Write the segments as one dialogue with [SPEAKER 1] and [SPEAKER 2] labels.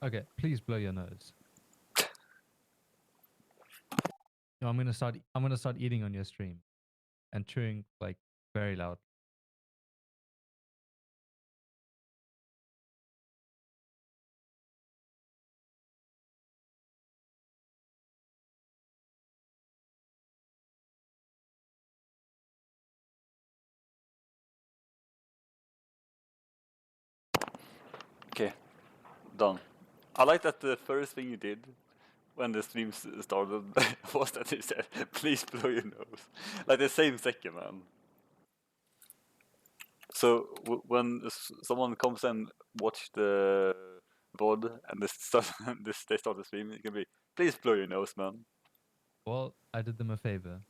[SPEAKER 1] Okay, please blow your nose. No, I'm gonna start eating on your stream, and chewing like very loud.
[SPEAKER 2] Okay, done. I like that the first thing you did when the stream started was that you said, "Please blow your nose," like the same second, man. So when someone comes and watch the VOD and they start the stream, it can be, "Please blow your nose, man."
[SPEAKER 1] Well, I did them a favor.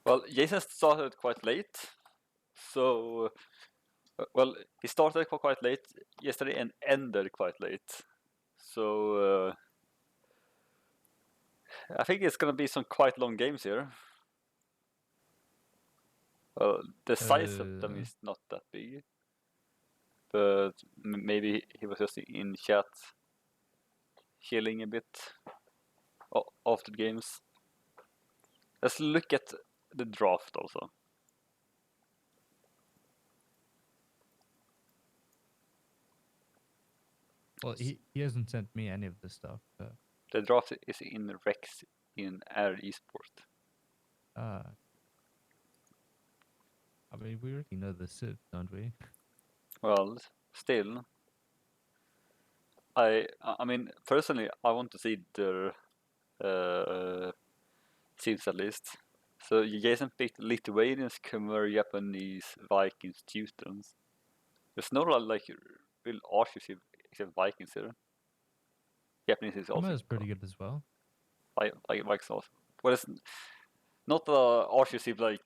[SPEAKER 2] Well, Jason started quite late, so well, he started quite late yesterday and ended quite late. So I think it's gonna be some quite long games here. The size of them is not that big, but maybe he was just in chat chilling a bit after the games. Let's look at the draft also.
[SPEAKER 1] Well, he hasn't sent me any of this stuff. So.
[SPEAKER 2] The draft is in Rex in Ayre Esport.
[SPEAKER 1] I mean, we already know the Civ, don't we?
[SPEAKER 2] Well, still, I mean, personally, I want to see their teams at least. So Jason picked Lithuanians, Khmer, Japanese, Vikings, Teutons. There's no like real archetype except Vikings here. Japanese is also
[SPEAKER 1] Khmer pretty good as well.
[SPEAKER 2] Vikings also. But it's not a archetype like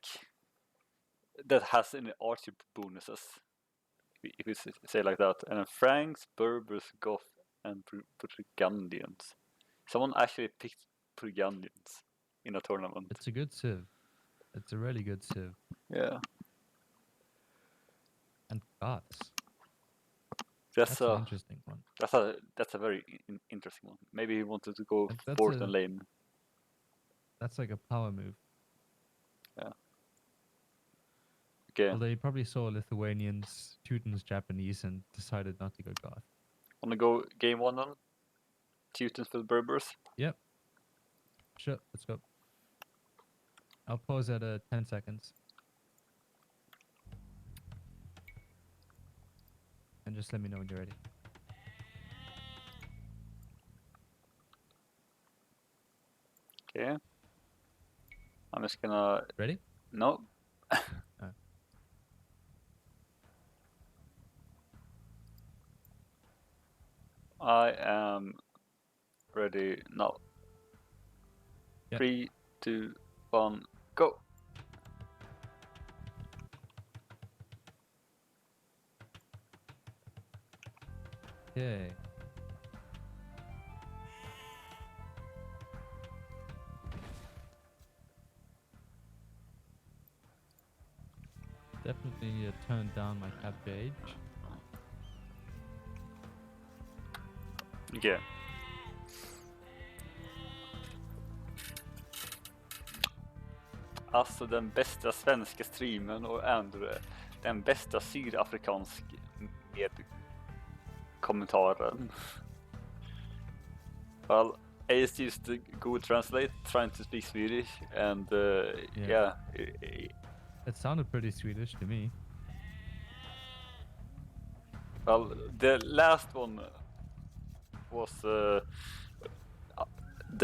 [SPEAKER 2] that has any archetype bonuses. If you say like that. And then Franks, Berbers, Goth, and Burgundians. Someone actually picked Burgundians in a tournament.
[SPEAKER 1] It's a good Civ. It's a really good Civ.
[SPEAKER 2] Yeah.
[SPEAKER 1] And Goths.
[SPEAKER 2] That's
[SPEAKER 1] an interesting one.
[SPEAKER 2] That's a very interesting one. Maybe he wanted to go fourth and lane.
[SPEAKER 1] That's like a power move.
[SPEAKER 2] Yeah. Okay.
[SPEAKER 1] Although he probably saw Lithuanians, Teutons, Japanese, and decided not to go Goth.
[SPEAKER 2] Wanna go game one on Teutons for the Berbers?
[SPEAKER 1] Yep. Sure, let's go. I'll pause at 10 seconds. And just let me know when you're ready.
[SPEAKER 2] Okay. I'm just gonna...
[SPEAKER 1] Ready?
[SPEAKER 2] No. I am ready now. Yep. 3, 2, 1, go!
[SPEAKER 1] Okay. Definitely need to turn down my capture age.
[SPEAKER 2] Okay. Alltså den bästa svenska streamen och ändå den bästa sydafrikansk med kommentaren. Well, Ace used to Google Translate, trying to speak Swedish, and yeah.
[SPEAKER 1] It sounded pretty Swedish to me.
[SPEAKER 2] Well, the last one was the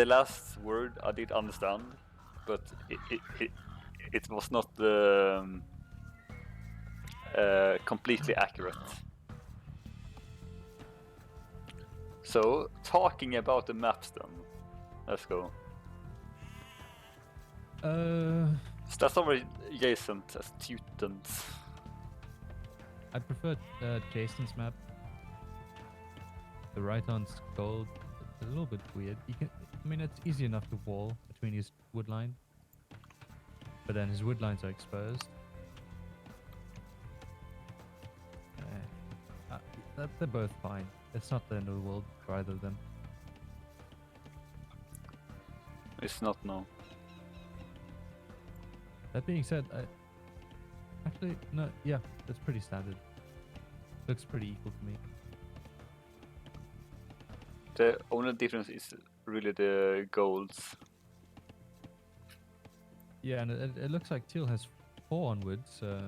[SPEAKER 2] last word I did understand, but it was not completely accurate. So, talking about the maps then, let's go. That's already adjacent as Teutons.
[SPEAKER 1] I prefer Jason's map. the Therighthon's gold is a little bit weird. You can, I mean, it's easy enough to wall between his wood line, but then his wood lines are exposed. They're both fine. It's not the end of the world for either of them.
[SPEAKER 2] It's not, no.
[SPEAKER 1] That being said, actually, no, yeah, it's pretty standard. Looks pretty equal to me.
[SPEAKER 2] The only difference is really the golds.
[SPEAKER 1] Yeah, and it looks like Teal has 4 on wood, so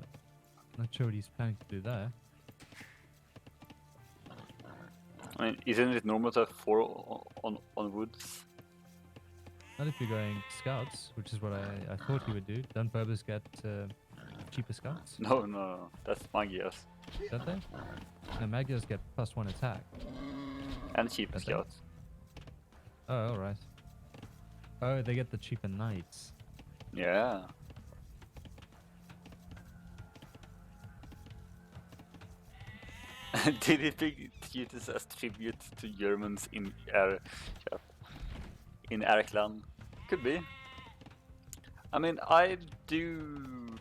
[SPEAKER 1] not sure what he's planning to do there.
[SPEAKER 2] I mean, isn't it normal to have 4 on woods?
[SPEAKER 1] Not if you're going scouts, which is what I thought he would do. Don't Burbers get cheaper scouts?
[SPEAKER 2] No, that's Magias.
[SPEAKER 1] Don't they? No, Magias get +1 attack.
[SPEAKER 2] And cheaper
[SPEAKER 1] Don't they?
[SPEAKER 2] scouts.
[SPEAKER 1] Oh, alright. Oh, they get the cheaper knights.
[SPEAKER 2] Yeah. Did he think Titus as tribute to Germans in Erkland? Could be. I mean, I do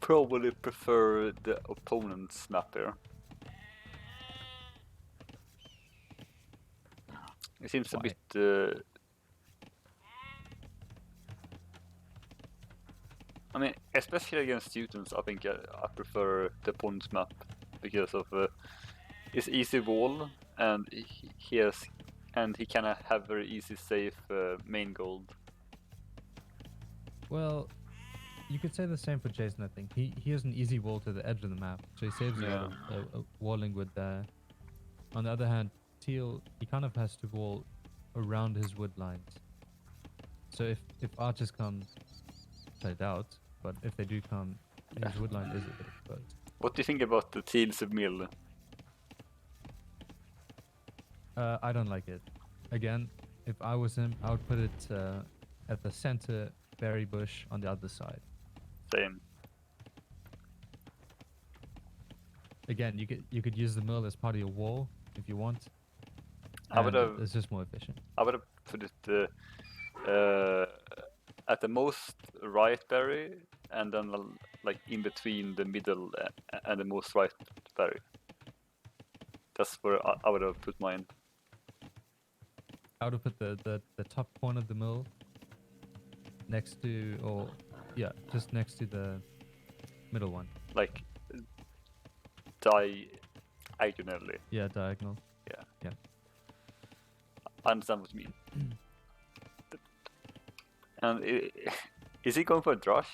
[SPEAKER 2] probably prefer the opponent's map here. It seems a
[SPEAKER 1] Why?
[SPEAKER 2] bit. I mean, especially against students, I think I prefer the opponent's map because of it's easy wall, and he can have very easy safe main gold.
[SPEAKER 1] Well, you could say the same for Jason, I think. He has an easy wall to the edge of the map, so he saves a lot of walling wood there. On the other hand, Teal, he kind of has to wall around his wood lines. So if archers come, I doubt, but if they do come, his wood line is a bit exposed.
[SPEAKER 2] What do you think about the Teal's mill?
[SPEAKER 1] I don't like it. Again, if I was him, I would put it at the center berry bush on the other side.
[SPEAKER 2] Same.
[SPEAKER 1] Again, you could use the mill as part of your wall if you want.
[SPEAKER 2] I would have.
[SPEAKER 1] It's just more efficient.
[SPEAKER 2] I would have put it at the most right berry, and then like in between the middle and the most right berry. That's where I would have put mine.
[SPEAKER 1] I would have put the top corner of the mill next to, or yeah, just next to the middle one.
[SPEAKER 2] Like diagonally.
[SPEAKER 1] Yeah, diagonal.
[SPEAKER 2] Yeah.
[SPEAKER 1] Yeah.
[SPEAKER 2] I understand what you mean. And is he going for a drush?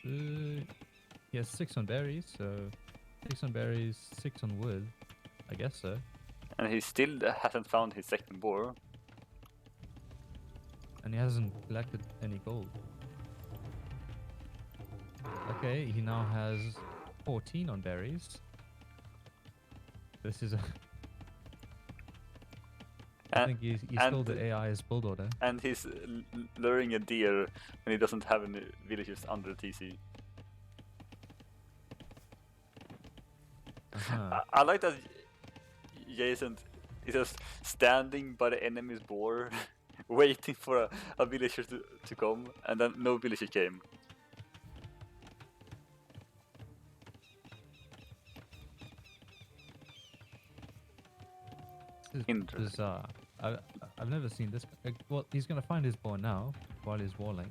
[SPEAKER 1] He has 6 on berries, so 6 on berries, 6 on wood. I guess so.
[SPEAKER 2] And he still hasn't found his second boar.
[SPEAKER 1] And he hasn't collected any gold. Okay, he now has 14 on berries. This is a... I think he stole the AI's build order.
[SPEAKER 2] And he's luring a deer when he doesn't have any villages under TC. I like that Jason is just standing by the enemy's boar, waiting for a villager to come, and then no villager came.
[SPEAKER 1] This is bizarre. I've never seen this. Well, he's gonna find his boar now while he's walling.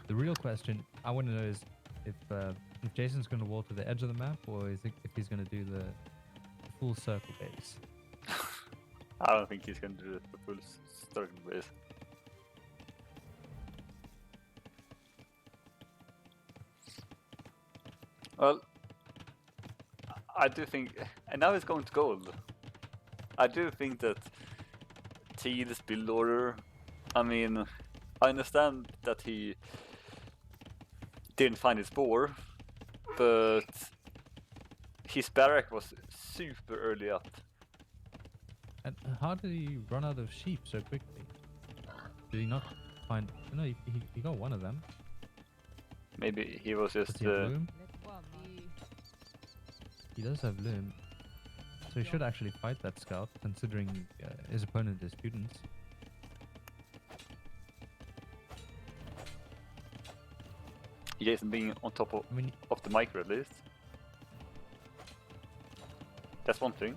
[SPEAKER 1] The real question I want to know is if Jason's gonna wall to the edge of the map, or if he's gonna do the full circle base.
[SPEAKER 2] I don't think he's gonna do the full circle base. Well, I do think, and now he's going to gold. I do think that Teal's build order, I mean, I understand that he didn't find his boar, but his barrack was super early up.
[SPEAKER 1] And how did he run out of sheep so quickly? Did he not find. No, he got one of them.
[SPEAKER 2] Maybe he was
[SPEAKER 1] Does
[SPEAKER 2] just.
[SPEAKER 1] he have loom? He does have loom. So he should actually fight that scout, considering his opponent is students.
[SPEAKER 2] Jason being on top of,
[SPEAKER 1] I mean,
[SPEAKER 2] of the micro at least. That's one thing.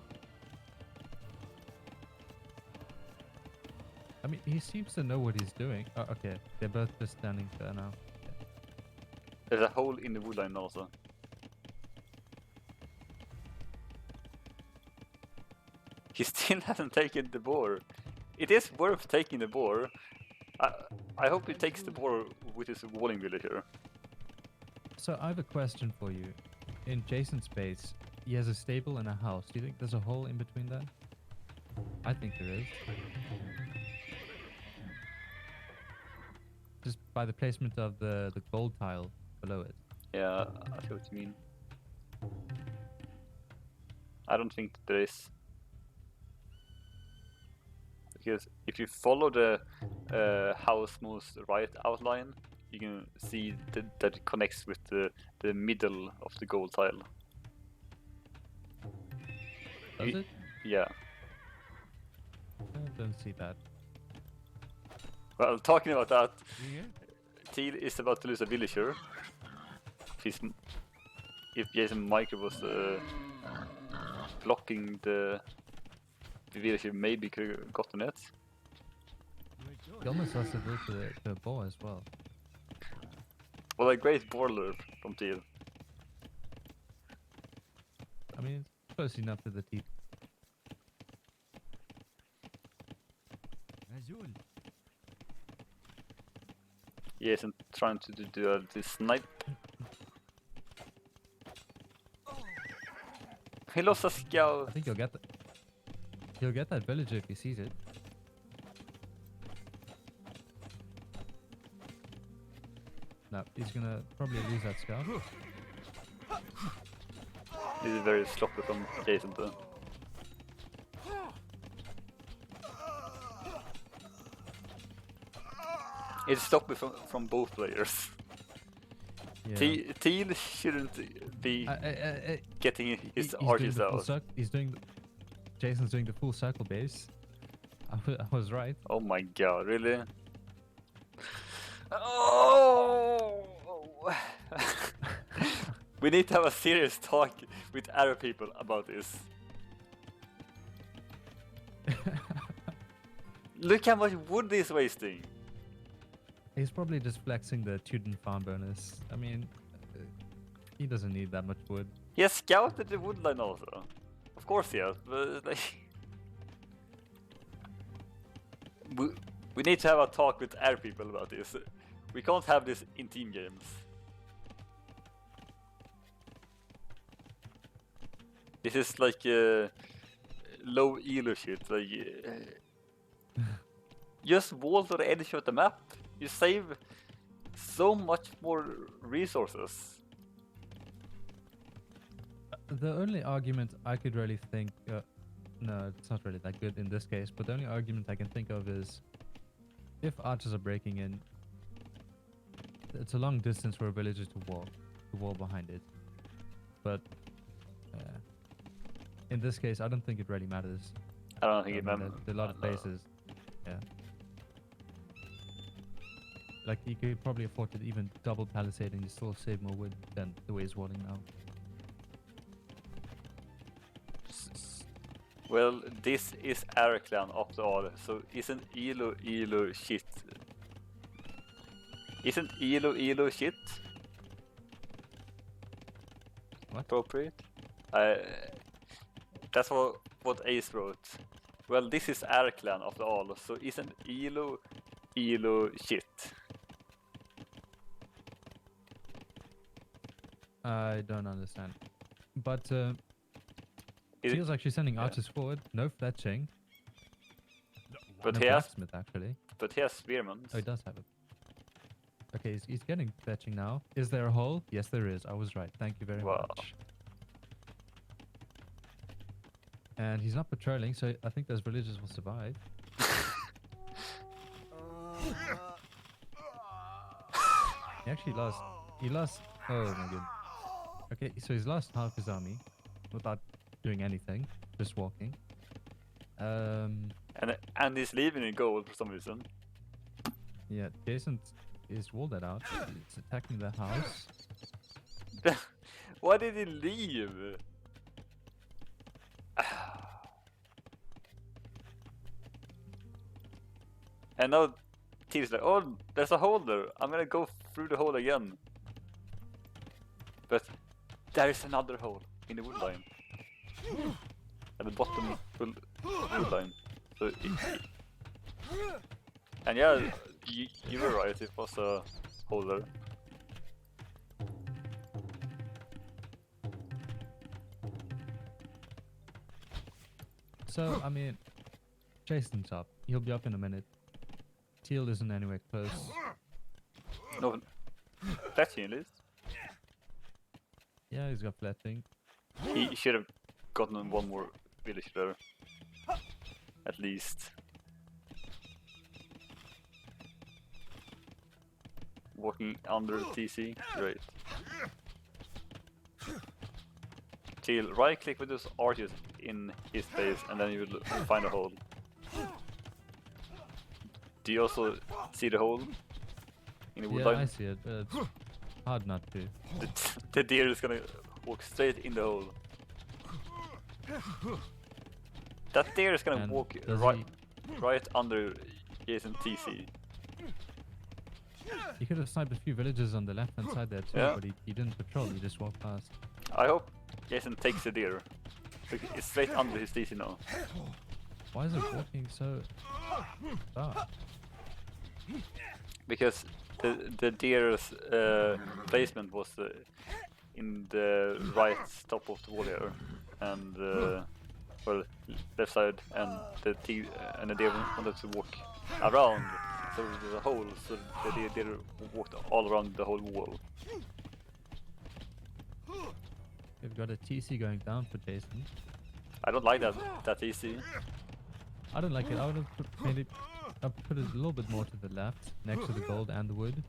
[SPEAKER 1] I mean, he seems to know what he's doing. Oh, okay, they're both just standing there now.
[SPEAKER 2] There's a hole in the wood line also. He still hasn't taken the boar. It is worth taking the boar. I hope he takes the boar with his walling villager.
[SPEAKER 1] So I have a question for you. In Jason's base, he has a stable and a house. Do you think there's a hole in between that? I think there is. Just by the placement of the gold tile below it.
[SPEAKER 2] Yeah, I see what you mean. I don't think there is. Because if you follow the house most right outline, you can see that it connects with the middle of the gold tile.
[SPEAKER 1] Does it?
[SPEAKER 2] Yeah.
[SPEAKER 1] I don't see that.
[SPEAKER 2] Well, talking about that, Teal is about to lose a villager. If Jason Micro was blocking the villager, maybe could have gotten it.
[SPEAKER 1] He almost lost the will to the boar as well.
[SPEAKER 2] Well, a great border from Teal.
[SPEAKER 1] I mean, it's close enough to the teeth.
[SPEAKER 2] Jason trying to do the snipe. He lost a
[SPEAKER 1] I
[SPEAKER 2] scout.
[SPEAKER 1] think he'll get that villager if he sees it. No, he's gonna probably lose that scout.
[SPEAKER 2] This is very sloppy from Jason too. It's sloppy from both players.
[SPEAKER 1] Yeah.
[SPEAKER 2] Teal shouldn't be getting his arches out.
[SPEAKER 1] Jason's doing the full circle base. I was right.
[SPEAKER 2] Oh my god, really? Oh! We need to have a serious talk with Arab people about this. Look how much wood he's wasting.
[SPEAKER 1] He's probably just flexing the student farm bonus. I mean, he doesn't need that much wood.
[SPEAKER 2] He has scouted the wood line also. Of course he has, but like... We need to have a talk with Arab people about this. We can't have this in team games. This is like low elo shit. Like, just wall to the edge of the map. You save so much more resources.
[SPEAKER 1] The only argument I could really think, no, it's not really that good in this case, but the only argument I can think of is if archers are breaking in, it's a long distance for a villager to wall behind it. But in this case, I don't think it really matters.
[SPEAKER 2] I don't think it matters.
[SPEAKER 1] There are a lot of places, yeah. Like, you could probably afford to even double palisade and you still save more wood than the way he's walling now.
[SPEAKER 2] Well, this is Ayre clan after all, so isn't Elo shit? Isn't Elo shit?
[SPEAKER 1] What?
[SPEAKER 2] Appropriate? That's what Ace wrote. Well, this is Ayre clan after all, so isn't Elo shit?
[SPEAKER 1] I don't understand. But
[SPEAKER 2] It-
[SPEAKER 1] he was actually sending archers forward, no fletching.
[SPEAKER 2] But
[SPEAKER 1] no
[SPEAKER 2] he has,
[SPEAKER 1] blacksmith actually.
[SPEAKER 2] but he has spearmen.
[SPEAKER 1] Oh, he does have it. Okay, he's getting fetching now. Is there a hole? Yes, there is. I was right. Thank you very
[SPEAKER 2] Wow.
[SPEAKER 1] much. And he's not patrolling, so I think those villagers will survive. He actually lost. He lost. Oh my god. Okay, so he's lost half his army without doing anything, just walking.
[SPEAKER 2] And he's leaving in gold for some reason.
[SPEAKER 1] Yeah, Jason is walled that out. It's attacking the house.
[SPEAKER 2] Why did he leave? And now T's like, oh, there's a hole there. I'm gonna go through the hole again. But there is another hole in the wood line. At the bottom wood line. So and yeah, you were right, it was a hole there.
[SPEAKER 1] So, I mean, Jason's up. He'll be up in a minute. Teal isn't anywhere close.
[SPEAKER 2] No, fetching at least.
[SPEAKER 1] Yeah, he's got fletching.
[SPEAKER 2] He should have gotten one more village there. At least. Walking under TC, great. Teal, right click with those arches in his face and then you will find a hole. Do you also see the hole in the wood
[SPEAKER 1] Yeah,
[SPEAKER 2] line?
[SPEAKER 1] I see it, but it's hard not to.
[SPEAKER 2] The deer is gonna walk straight in the hole. That deer is gonna
[SPEAKER 1] And
[SPEAKER 2] walk
[SPEAKER 1] does
[SPEAKER 2] right under Jason TC.
[SPEAKER 1] He could have sniped a few villages on the left hand side there too,
[SPEAKER 2] Yeah.
[SPEAKER 1] but he didn't patrol, he just walked past.
[SPEAKER 2] I hope Jason takes the deer. It's straight under his TC now.
[SPEAKER 1] Why is it walking so far?
[SPEAKER 2] Because the deer's placement was in the right top of the wall here, and well, left side, and the deer wanted to walk around, so there's a hole, so the deer walked all around the whole wall.
[SPEAKER 1] We've got a TC going down for Jason.
[SPEAKER 2] I don't like that easy.
[SPEAKER 1] I don't like it. I would have made it. I put it a little bit more to the left, next to the gold and the wood.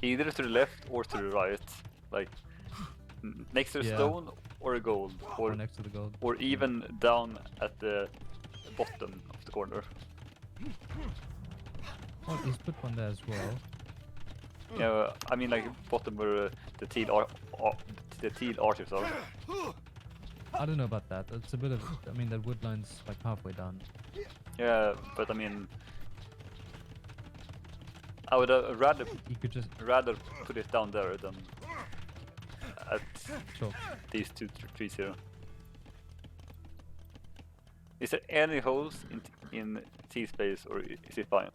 [SPEAKER 2] Either to the left or to the right, like next to the
[SPEAKER 1] Yeah.
[SPEAKER 2] stone or a gold,
[SPEAKER 1] or next to the gold.
[SPEAKER 2] or even down at the bottom of the corner.
[SPEAKER 1] Oh, he's put one there as well.
[SPEAKER 2] Yeah, I mean like bottom where the teal archers are.
[SPEAKER 1] I don't know about that. It's a bit of. I mean, that wood line's like halfway down.
[SPEAKER 2] Yeah, but I mean, I would rather
[SPEAKER 1] You could just.
[SPEAKER 2] put it down there than at
[SPEAKER 1] Sure.
[SPEAKER 2] these two trees here. Is there any holes in T space, or is it fine?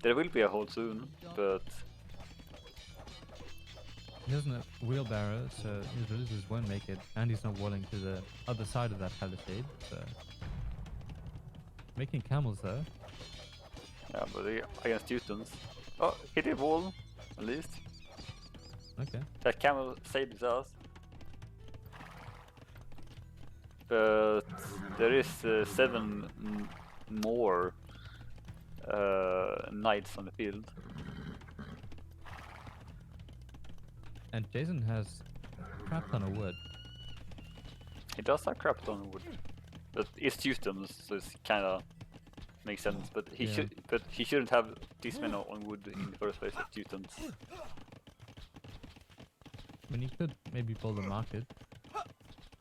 [SPEAKER 2] There will be a hole soon, but
[SPEAKER 1] He doesn't have wheelbarrow, so his villagers won't make it, and he's not walling to the other side of that palisade. So making camels though.
[SPEAKER 2] yeah, but against Teutons. Oh, hit a wall, at least.
[SPEAKER 1] Okay.
[SPEAKER 2] That camel saved his ass. But there is 7 more knights on the field.
[SPEAKER 1] And Jason has a crap ton of wood.
[SPEAKER 2] He does have crap ton of wood. But it's Teutons, so it's kinda makes sense. But he
[SPEAKER 1] Yeah.
[SPEAKER 2] shouldn't have this many on wood in the first place as Teutons.
[SPEAKER 1] I mean, you could maybe build a market,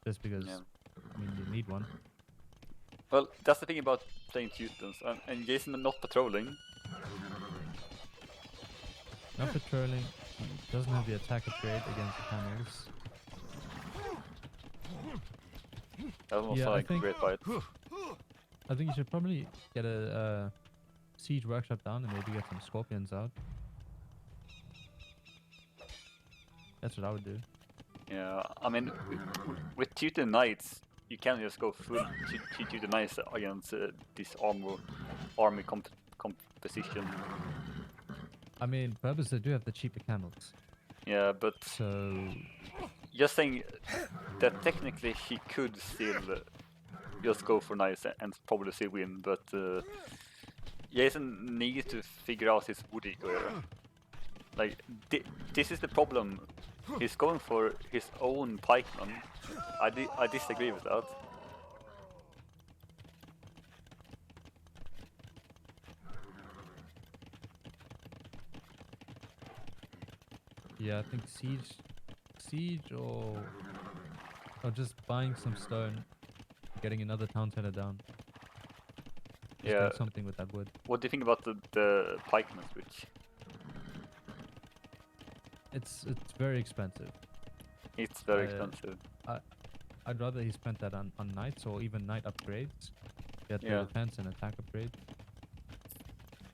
[SPEAKER 1] just because.
[SPEAKER 2] Yeah.
[SPEAKER 1] I mean, you need one.
[SPEAKER 2] Well, that's the thing about playing Teutons, and Jason not patrolling.
[SPEAKER 1] Not patrolling. Doesn't have the attack upgrade against the camels.
[SPEAKER 2] That was
[SPEAKER 1] Yeah, I
[SPEAKER 2] like a
[SPEAKER 1] think-
[SPEAKER 2] great fight.
[SPEAKER 1] I think you should probably get a siege workshop down and maybe get some scorpions out. That's what I would do.
[SPEAKER 2] Yeah, I mean, with Teuton Knights, you can just go full Teuton Knights against this army composition.
[SPEAKER 1] I mean, Berbers, they do have the cheaper camels.
[SPEAKER 2] Yeah, but
[SPEAKER 1] So,
[SPEAKER 2] just saying that technically he could still just go for Knights and probably still win, but Jason needs to figure out his wood eco here. Like, this is the problem. He's going for his own pikeman. I disagree with that.
[SPEAKER 1] Yeah, I think siege or just buying some stone, getting another town center down. Just
[SPEAKER 2] Yeah.
[SPEAKER 1] doing something with that wood.
[SPEAKER 2] What do you think about the pikeman switch?
[SPEAKER 1] It's very expensive.
[SPEAKER 2] It's very expensive.
[SPEAKER 1] I'd rather he spent that on knights or even knight upgrades. Get
[SPEAKER 2] Yeah.
[SPEAKER 1] the defense and attack upgrade.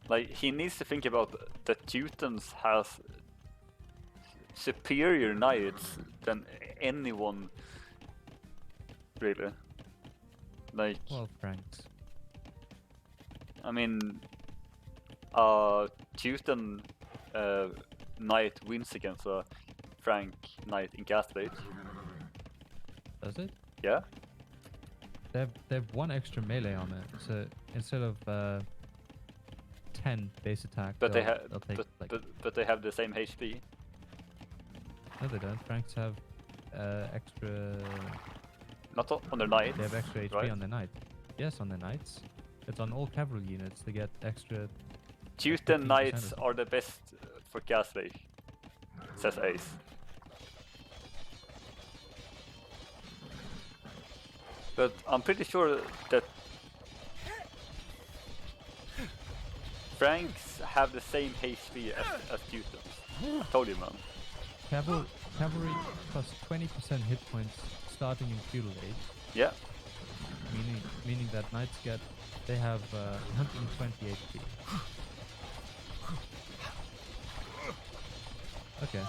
[SPEAKER 2] Like, he needs to think about that Teutons has superior knights than anyone, really. Like,
[SPEAKER 1] Well, Franks.
[SPEAKER 2] I mean, Teuton knight wins against a Frank knight in Castlade.
[SPEAKER 1] Does it?
[SPEAKER 2] Yeah.
[SPEAKER 1] They have one extra melee on it, so instead of 10 base attack,
[SPEAKER 2] But they have
[SPEAKER 1] they'll take like
[SPEAKER 2] but they have the same HP.
[SPEAKER 1] no, they don't. Franks have extra.
[SPEAKER 2] Not on their knights.
[SPEAKER 1] They have extra HP
[SPEAKER 2] right?
[SPEAKER 1] on their knight. Yes, on their knights. It's on all cavalry units to get extra.
[SPEAKER 2] Teuton
[SPEAKER 1] 15%
[SPEAKER 2] knights
[SPEAKER 1] or
[SPEAKER 2] are the best for Castlade, says Ace. But I'm pretty sure that Franks have the same HP as Teutons. I told you, man.
[SPEAKER 1] Cavalry plus 20% hit points starting in feudal age,
[SPEAKER 2] Yeah.
[SPEAKER 1] meaning that knights they have 120 HP. Okay.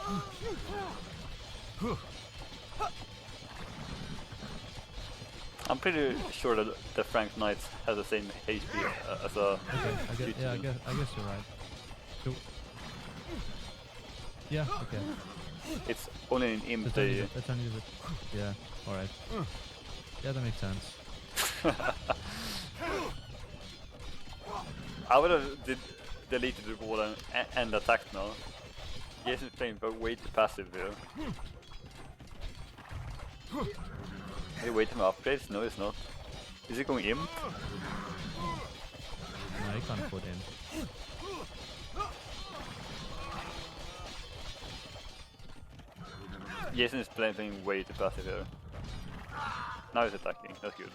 [SPEAKER 2] I'm pretty sure that the Frank Knights have the same HP as a.
[SPEAKER 1] Okay. I guess you're right. So, yeah. Okay.
[SPEAKER 2] It's only in imp
[SPEAKER 1] That's only the. Yeah. All right. Yeah, that makes sense.
[SPEAKER 2] I would have deleted the wall and attacked now. Jason's playing but way too passive here. Are you waiting for upgrades? No, it's not. Is he going imp?
[SPEAKER 1] No, you can't put in.
[SPEAKER 2] Jason is playing way too passive here. Now he's attacking, that's good.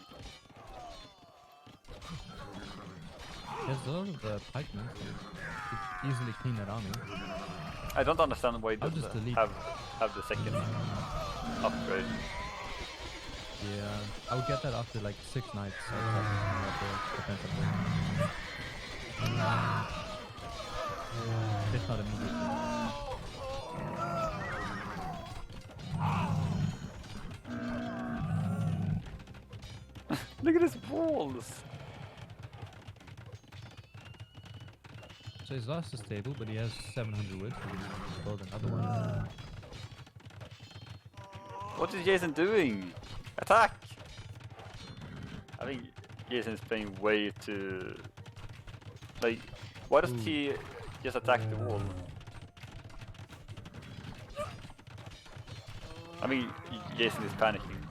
[SPEAKER 1] There's a lot of pikemen. So you could easily clean that army.
[SPEAKER 2] I don't understand why he
[SPEAKER 1] I'll
[SPEAKER 2] doesn't
[SPEAKER 1] just delete.
[SPEAKER 2] have the second upgrade.
[SPEAKER 1] Yeah, I would get that after like 6 nights. So it's not immediately.
[SPEAKER 2] Look at his walls!
[SPEAKER 1] So his last is stable, but he has 700 wood, so we can build another one.
[SPEAKER 2] What is Jason doing? Attack! I think Jason's playing way too... Like, why doesn't he just attack the wall? I mean, Jason is panicking.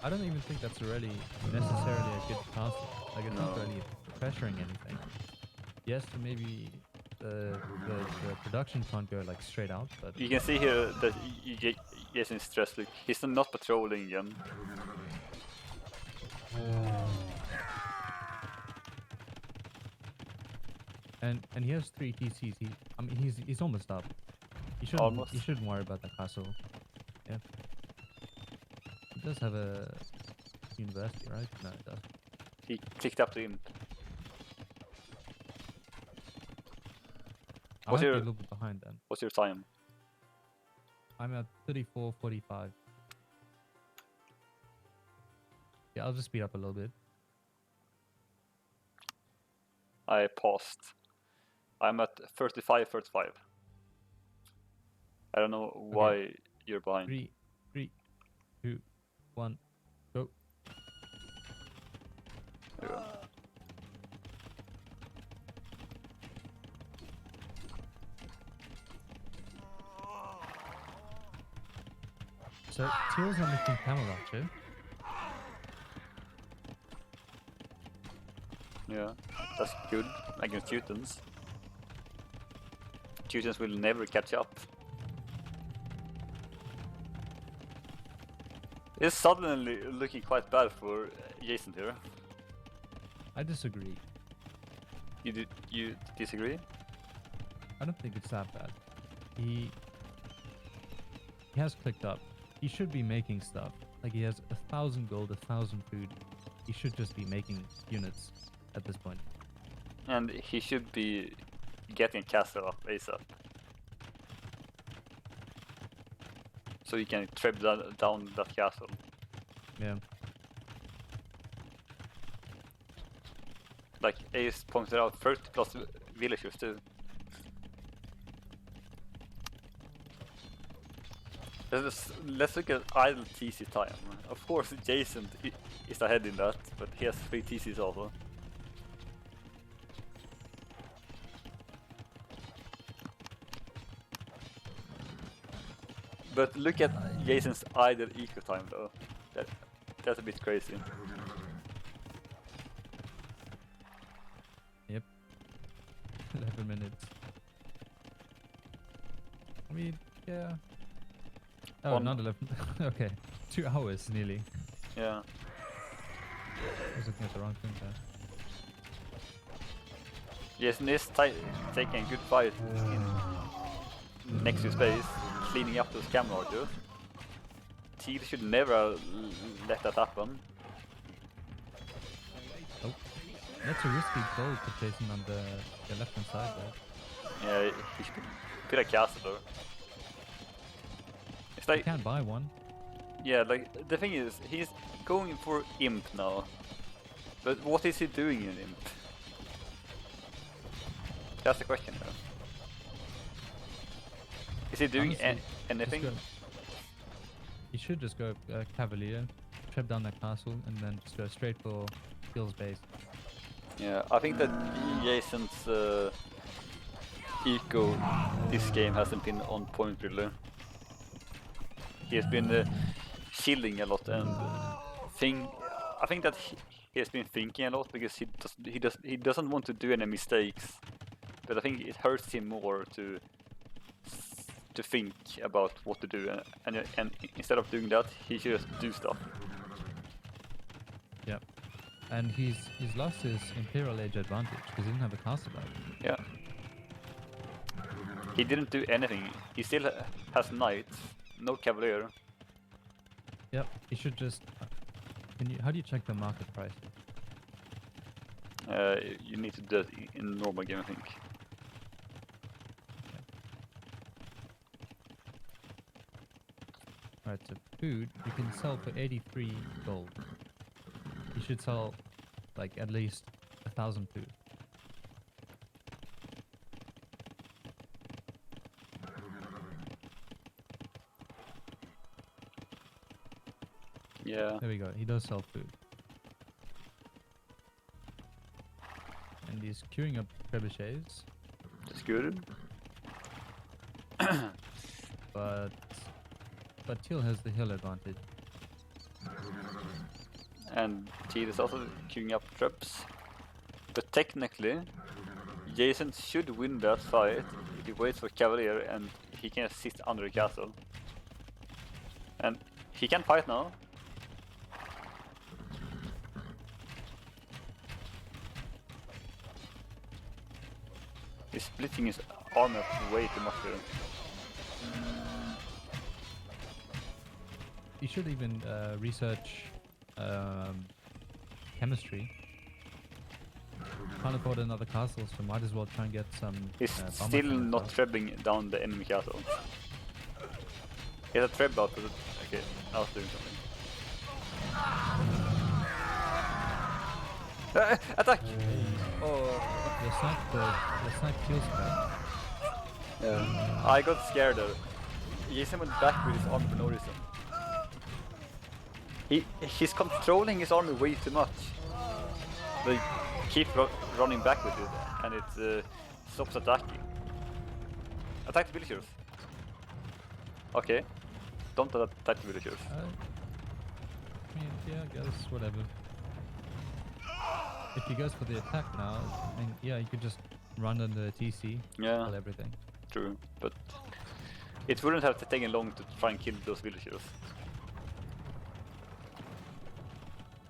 [SPEAKER 1] I don't even think that's really necessarily a good castle. Like, it's not really pressuring anything. Yes, maybe the production can't go like straight out, but
[SPEAKER 2] You can see here that Jason is stressed. Like, he's not patrolling again.
[SPEAKER 1] and he has 3 TCs. I mean, he's almost up. He shouldn't worry about that castle. Yeah. He does have a university, right? No, it doesn't.
[SPEAKER 2] He clicked up to him.
[SPEAKER 1] I might be a little bit behind then.
[SPEAKER 2] What's your time?
[SPEAKER 1] I'm at 34:45. Yeah, I'll just speed up a little bit.
[SPEAKER 2] I paused. I'm at 35:35. I don't know why you're behind.
[SPEAKER 1] 3, 2, 1, go.
[SPEAKER 2] There you go.
[SPEAKER 1] So Teal's not making camel archer.
[SPEAKER 2] Yeah, that's good against Teutons. Teutons will never catch up. It's suddenly looking quite bad for Jason here.
[SPEAKER 1] I disagree.
[SPEAKER 2] You disagree?
[SPEAKER 1] I don't think it's that bad. He has clicked up. He should be making stuff. Like he has 1,000 gold, 1,000 food. He should just be making units at this point.
[SPEAKER 2] And he should be getting a castle up ASAP. So he can trip down that castle.
[SPEAKER 1] Yeah.
[SPEAKER 2] Like Ace pointed out, 30 plus villagers too. Let's look at idle TC time. Of course Jason is ahead in that, but he has 3 TCs also. But look at Jason's idle eco time though. That's a bit crazy.
[SPEAKER 1] Yep. 11 minutes. I mean, yeah. Oh, not 11. Okay. 2 hours nearly.
[SPEAKER 2] Yeah.
[SPEAKER 1] I was looking at the wrong thing there.
[SPEAKER 2] Jason is taking a good fight next to space, cleaning up those camera archers. Teal should never let that happen.
[SPEAKER 1] Oh. That's a risky goal for Jason on the left hand side there.
[SPEAKER 2] Yeah, he should put a castle there. It's
[SPEAKER 1] You
[SPEAKER 2] like,
[SPEAKER 1] can't buy one.
[SPEAKER 2] yeah, like the thing is, he's going for Imp now. But what is he doing in Imp? That's the question though. Is he doing
[SPEAKER 1] Honestly,
[SPEAKER 2] anything?
[SPEAKER 1] You should just go Cavalier, trip down that castle, and then just go straight for Teal's base.
[SPEAKER 2] Yeah, I think that Jason's eco this game hasn't been on point really. He has been chilling a lot and I think that he has been thinking a lot because he doesn't want to do any mistakes. But I think it hurts him more to think about what to do and instead of doing that he should just do stuff.
[SPEAKER 1] Yeah. And he's lost his Imperial Age advantage because he didn't have a castle back.
[SPEAKER 2] Yeah. He didn't do anything. He still has knights, no cavalier.
[SPEAKER 1] Yep. He should just. How do you check the market price?
[SPEAKER 2] You need to do that in normal game, I think.
[SPEAKER 1] Alright, so food you can sell for 83 gold. You should sell like at least 1,000 food.
[SPEAKER 2] Yeah.
[SPEAKER 1] There we go. He does sell food. And he's queuing up trebuchets,
[SPEAKER 2] That's good.
[SPEAKER 1] but Teal has the hill advantage.
[SPEAKER 2] And Teal is also queuing up traps. But technically, Jason should win that fight if he waits for Cavalier and he can sit under the castle. And he can fight now. He's splitting his armor up way too much here.
[SPEAKER 1] You should even research chemistry. Can't afford another castle, so might as well try and get some.
[SPEAKER 2] He's
[SPEAKER 1] bomber
[SPEAKER 2] still
[SPEAKER 1] from
[SPEAKER 2] not
[SPEAKER 1] himself.
[SPEAKER 2] trebling down the enemy castle. He has a treb out, but okay, now it's doing something. Attack! Oh,
[SPEAKER 1] The snipe Teal's back.
[SPEAKER 2] yeah. I got scared there. Jason went back with his army for no reason. He's controlling his army way too much. They keep running back with it, and it stops attacking. Attack the villagers. Okay. Don't attack villagers.
[SPEAKER 1] I mean, yeah, I guess whatever. If he goes for the attack now, I mean, yeah, you could just run under a TC,
[SPEAKER 2] Yeah,
[SPEAKER 1] kill everything.
[SPEAKER 2] true, but it wouldn't have taken long to try and kill those villagers.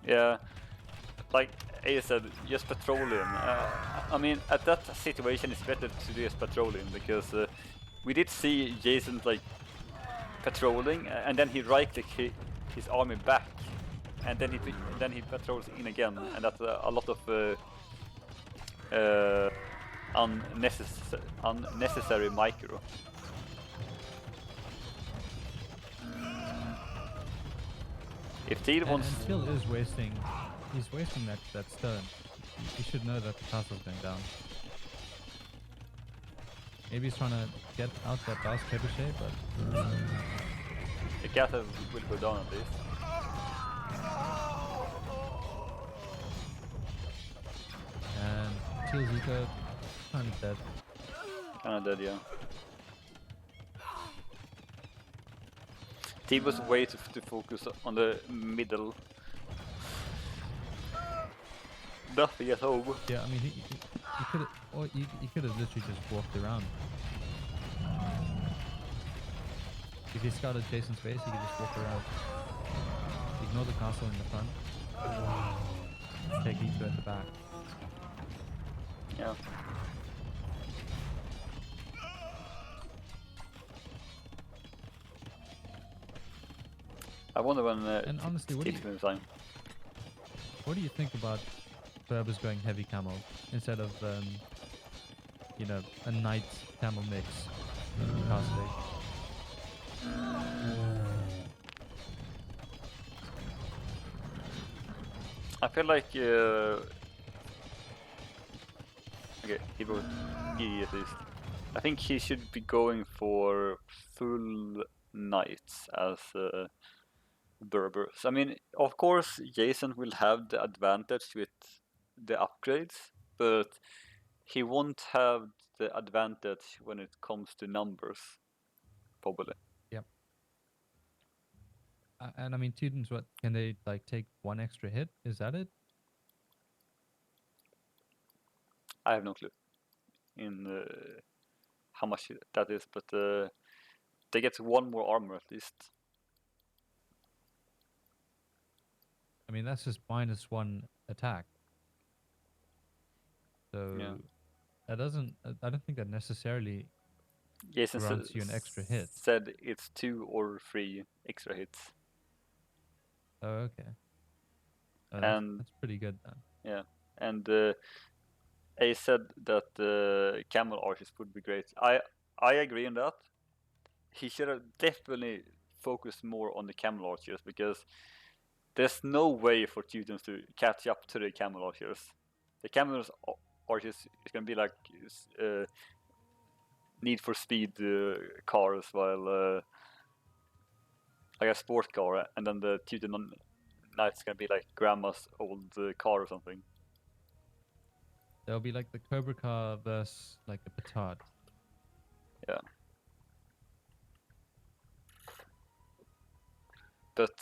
[SPEAKER 2] Yeah, like Ayre said, just patrol him. I mean, at that situation, it's better to just patrol him because we did see Jason like patrolling, and then he right-click his army back, and then he patrols in again, and that's a lot of unnecessary micro. If Teal wants,
[SPEAKER 1] And Till is wasting, he's wasting that stone. He should know that the castle's going down. Maybe he's trying to get out that last trebuchet, but
[SPEAKER 2] the castle will go down at least.
[SPEAKER 1] and Teal's eco kind of dead.
[SPEAKER 2] Kinda dead, yeah. Teal was way to focus on the middle. Nothing at home.
[SPEAKER 1] Yeah, I mean, he could have, or he could have literally just walked around. If he scouted Jason's base, he could just walk around. Ignore the castle in the front. Take eco at the back.
[SPEAKER 2] Yeah. I wonder when
[SPEAKER 1] And honestly, what do
[SPEAKER 2] Teal's gonna sign.
[SPEAKER 1] What do you think about Berbers going heavy camel instead of, you know, a knight camel mix in casting?
[SPEAKER 2] I feel like okay, he at least. I think he should be going for full knights as Berbers. I mean, of course, Jason will have the advantage with the upgrades, but he won't have the advantage when it comes to numbers, probably.
[SPEAKER 1] Yep. And I mean, Teutons, what can they like take one extra hit? Is that it?
[SPEAKER 2] I have no clue in how much that is, but they get one more armor at least.
[SPEAKER 1] I mean, that's just -1 attack. So
[SPEAKER 2] Yeah.
[SPEAKER 1] that doesn't. I don't think that necessarily
[SPEAKER 2] Jason
[SPEAKER 1] grants you an extra hit.
[SPEAKER 2] said it's 2 or 3 extra hits.
[SPEAKER 1] Oh, okay. Oh,
[SPEAKER 2] And
[SPEAKER 1] that's pretty good then.
[SPEAKER 2] yeah, and A said that camel archers would be great. I agree on that. He should have definitely focused more on the camel archers because there's no way for Teutons to catch up to the camel archers. The camel archers is gonna be like Need for Speed cars, while like a sport car, and then the Teuton knight's gonna be like grandma's old car or something.
[SPEAKER 1] There'll be like the Cobra Car versus like a Petard.
[SPEAKER 2] Yeah. But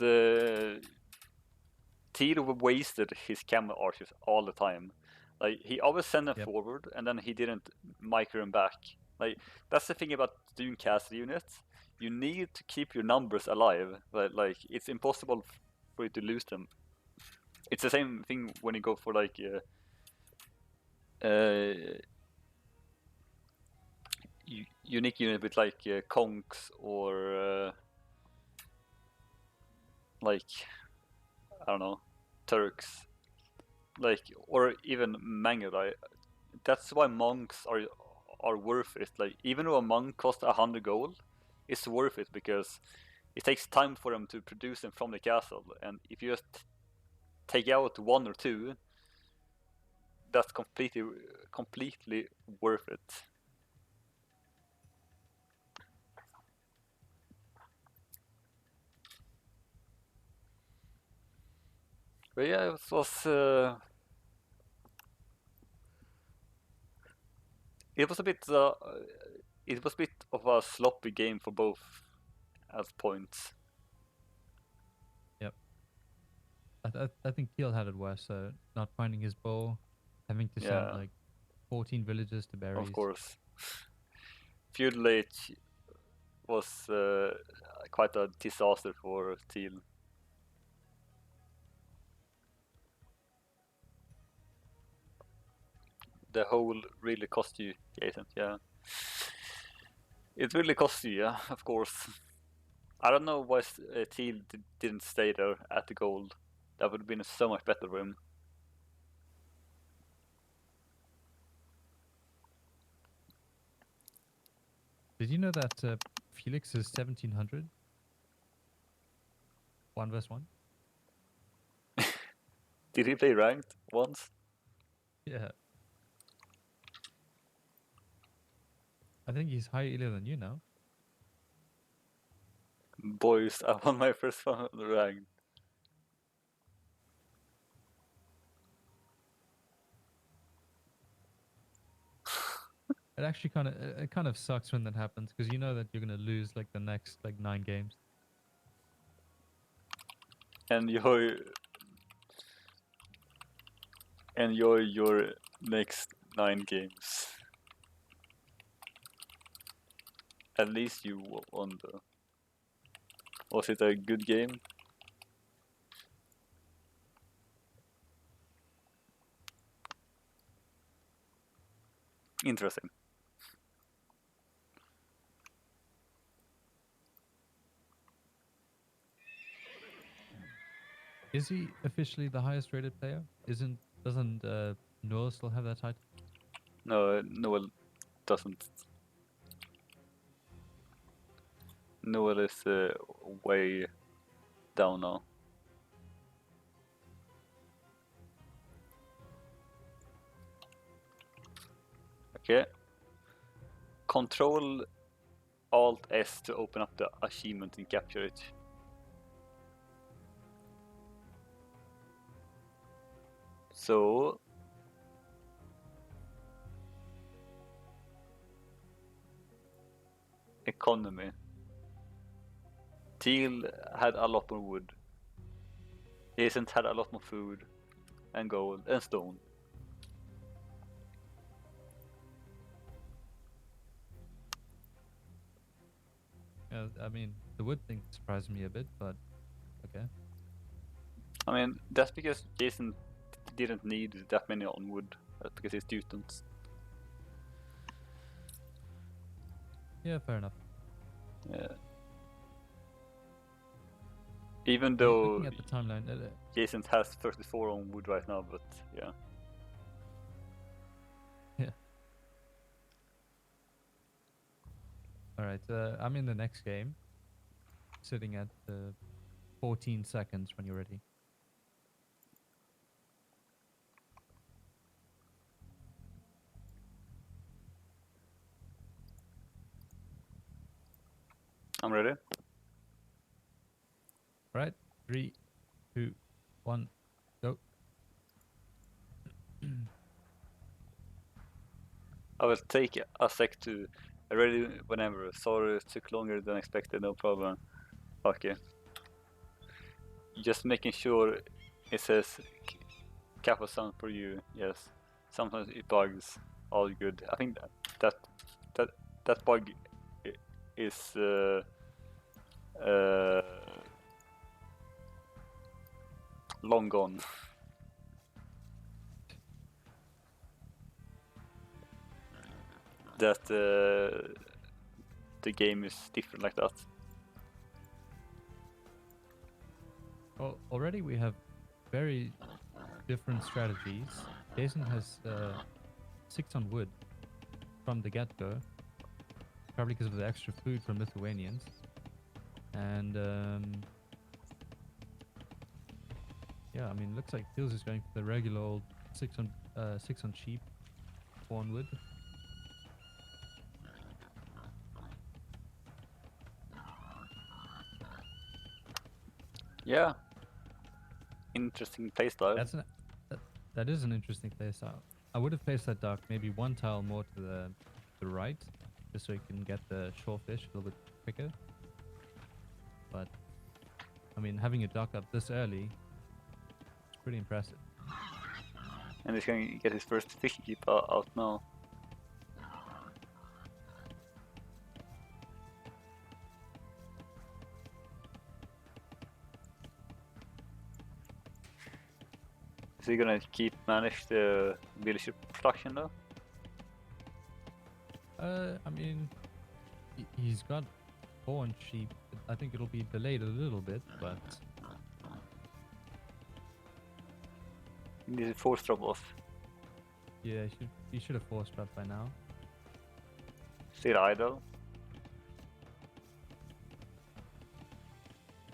[SPEAKER 2] Teal wasted his camel archers all the time. Like he always sent them forward, and then he didn't micro them back. Like that's the thing about doing castle units. You need to keep your numbers alive. Like it's impossible for you to lose them. It's the same thing when you go for like unique unit with like conks or like I don't know, Turks, like, or even Mangudai. That's why monks are worth it. Like even though a monk costs 100 gold, it's worth it because it takes time for them to produce them from the castle, and if you just take out 1 or 2, that's completely worth it. But yeah, it was a bit of a sloppy game for both as points.
[SPEAKER 1] Yep. I think Teal had it worse. So not finding his bow, having to send
[SPEAKER 2] Yeah,
[SPEAKER 1] like 14 villagers to berries.
[SPEAKER 2] of course. Feudal Age was quite a disaster for Teal. The hole really cost you, Jason. Yeah, it really cost you. Yeah, of course. I don't know why Teal didn't stay there at the gold. That would have been so much better for him.
[SPEAKER 1] Did you know that Felix is 1700? 1v1?
[SPEAKER 2] Did he play ranked once?
[SPEAKER 1] Yeah. I think he's higher elo than you now.
[SPEAKER 2] Boys, I won my first one on the ranked.
[SPEAKER 1] It actually kind of sucks when that happens because you know that you're gonna lose like the next like 9 games.
[SPEAKER 2] Enjoy your next 9 games. At least you won though. Was it a good game? Interesting.
[SPEAKER 1] Is he officially the highest rated player? Doesn't Noah still have that title?
[SPEAKER 2] No, Noel doesn't. Noel is way down now. Okay. Control Alt S to open up the achievement and capture it. So economy. Teal had a lot more wood. Hasn't had a lot more food and gold and stone.
[SPEAKER 1] Yeah, I mean the wood thing surprised me a bit, but okay.
[SPEAKER 2] I mean, that's because Jason didn't need that many on wood. That's because he's students.
[SPEAKER 1] Yeah, fair enough.
[SPEAKER 2] Yeah. Even
[SPEAKER 1] I mean,
[SPEAKER 2] though
[SPEAKER 1] looking at the timeline,
[SPEAKER 2] Jason has 34 on wood right now, but yeah.
[SPEAKER 1] yeah. All right, I'm in the next game, sitting at 14 seconds when you're ready.
[SPEAKER 2] I'm ready.
[SPEAKER 1] All right, 3, 2, 1, go.
[SPEAKER 2] I will take a sec to ready whenever. Sorry it took longer than expected, no problem. Okay. Just making sure it says Kappa sound for you, yes. Sometimes it bugs, all good. I think that bug is long gone. That the game is different like that.
[SPEAKER 1] Well, already we have very different strategies. Jason has 6 on wood from the get-go, probably because of the extra food from Lithuanians. And yeah, I mean, looks like Teals is going for the regular old 6 on sheep, 4 on wood.
[SPEAKER 2] Yeah. Interesting playstyle.
[SPEAKER 1] That is an interesting playstyle. I would have placed that duck maybe 1 tile more to the right, just so you can get the shorefish a little bit quicker. but I mean, having a dock up this early, it's pretty impressive.
[SPEAKER 2] And he's going to get his first fishing keep out now. Is he gonna manage the villager production though?
[SPEAKER 1] I mean, he's got 4 sheep. I think it'll be delayed a little bit, but
[SPEAKER 2] He needs a force drop off.
[SPEAKER 1] yeah, he should have forced dropped by now.
[SPEAKER 2] Still idle.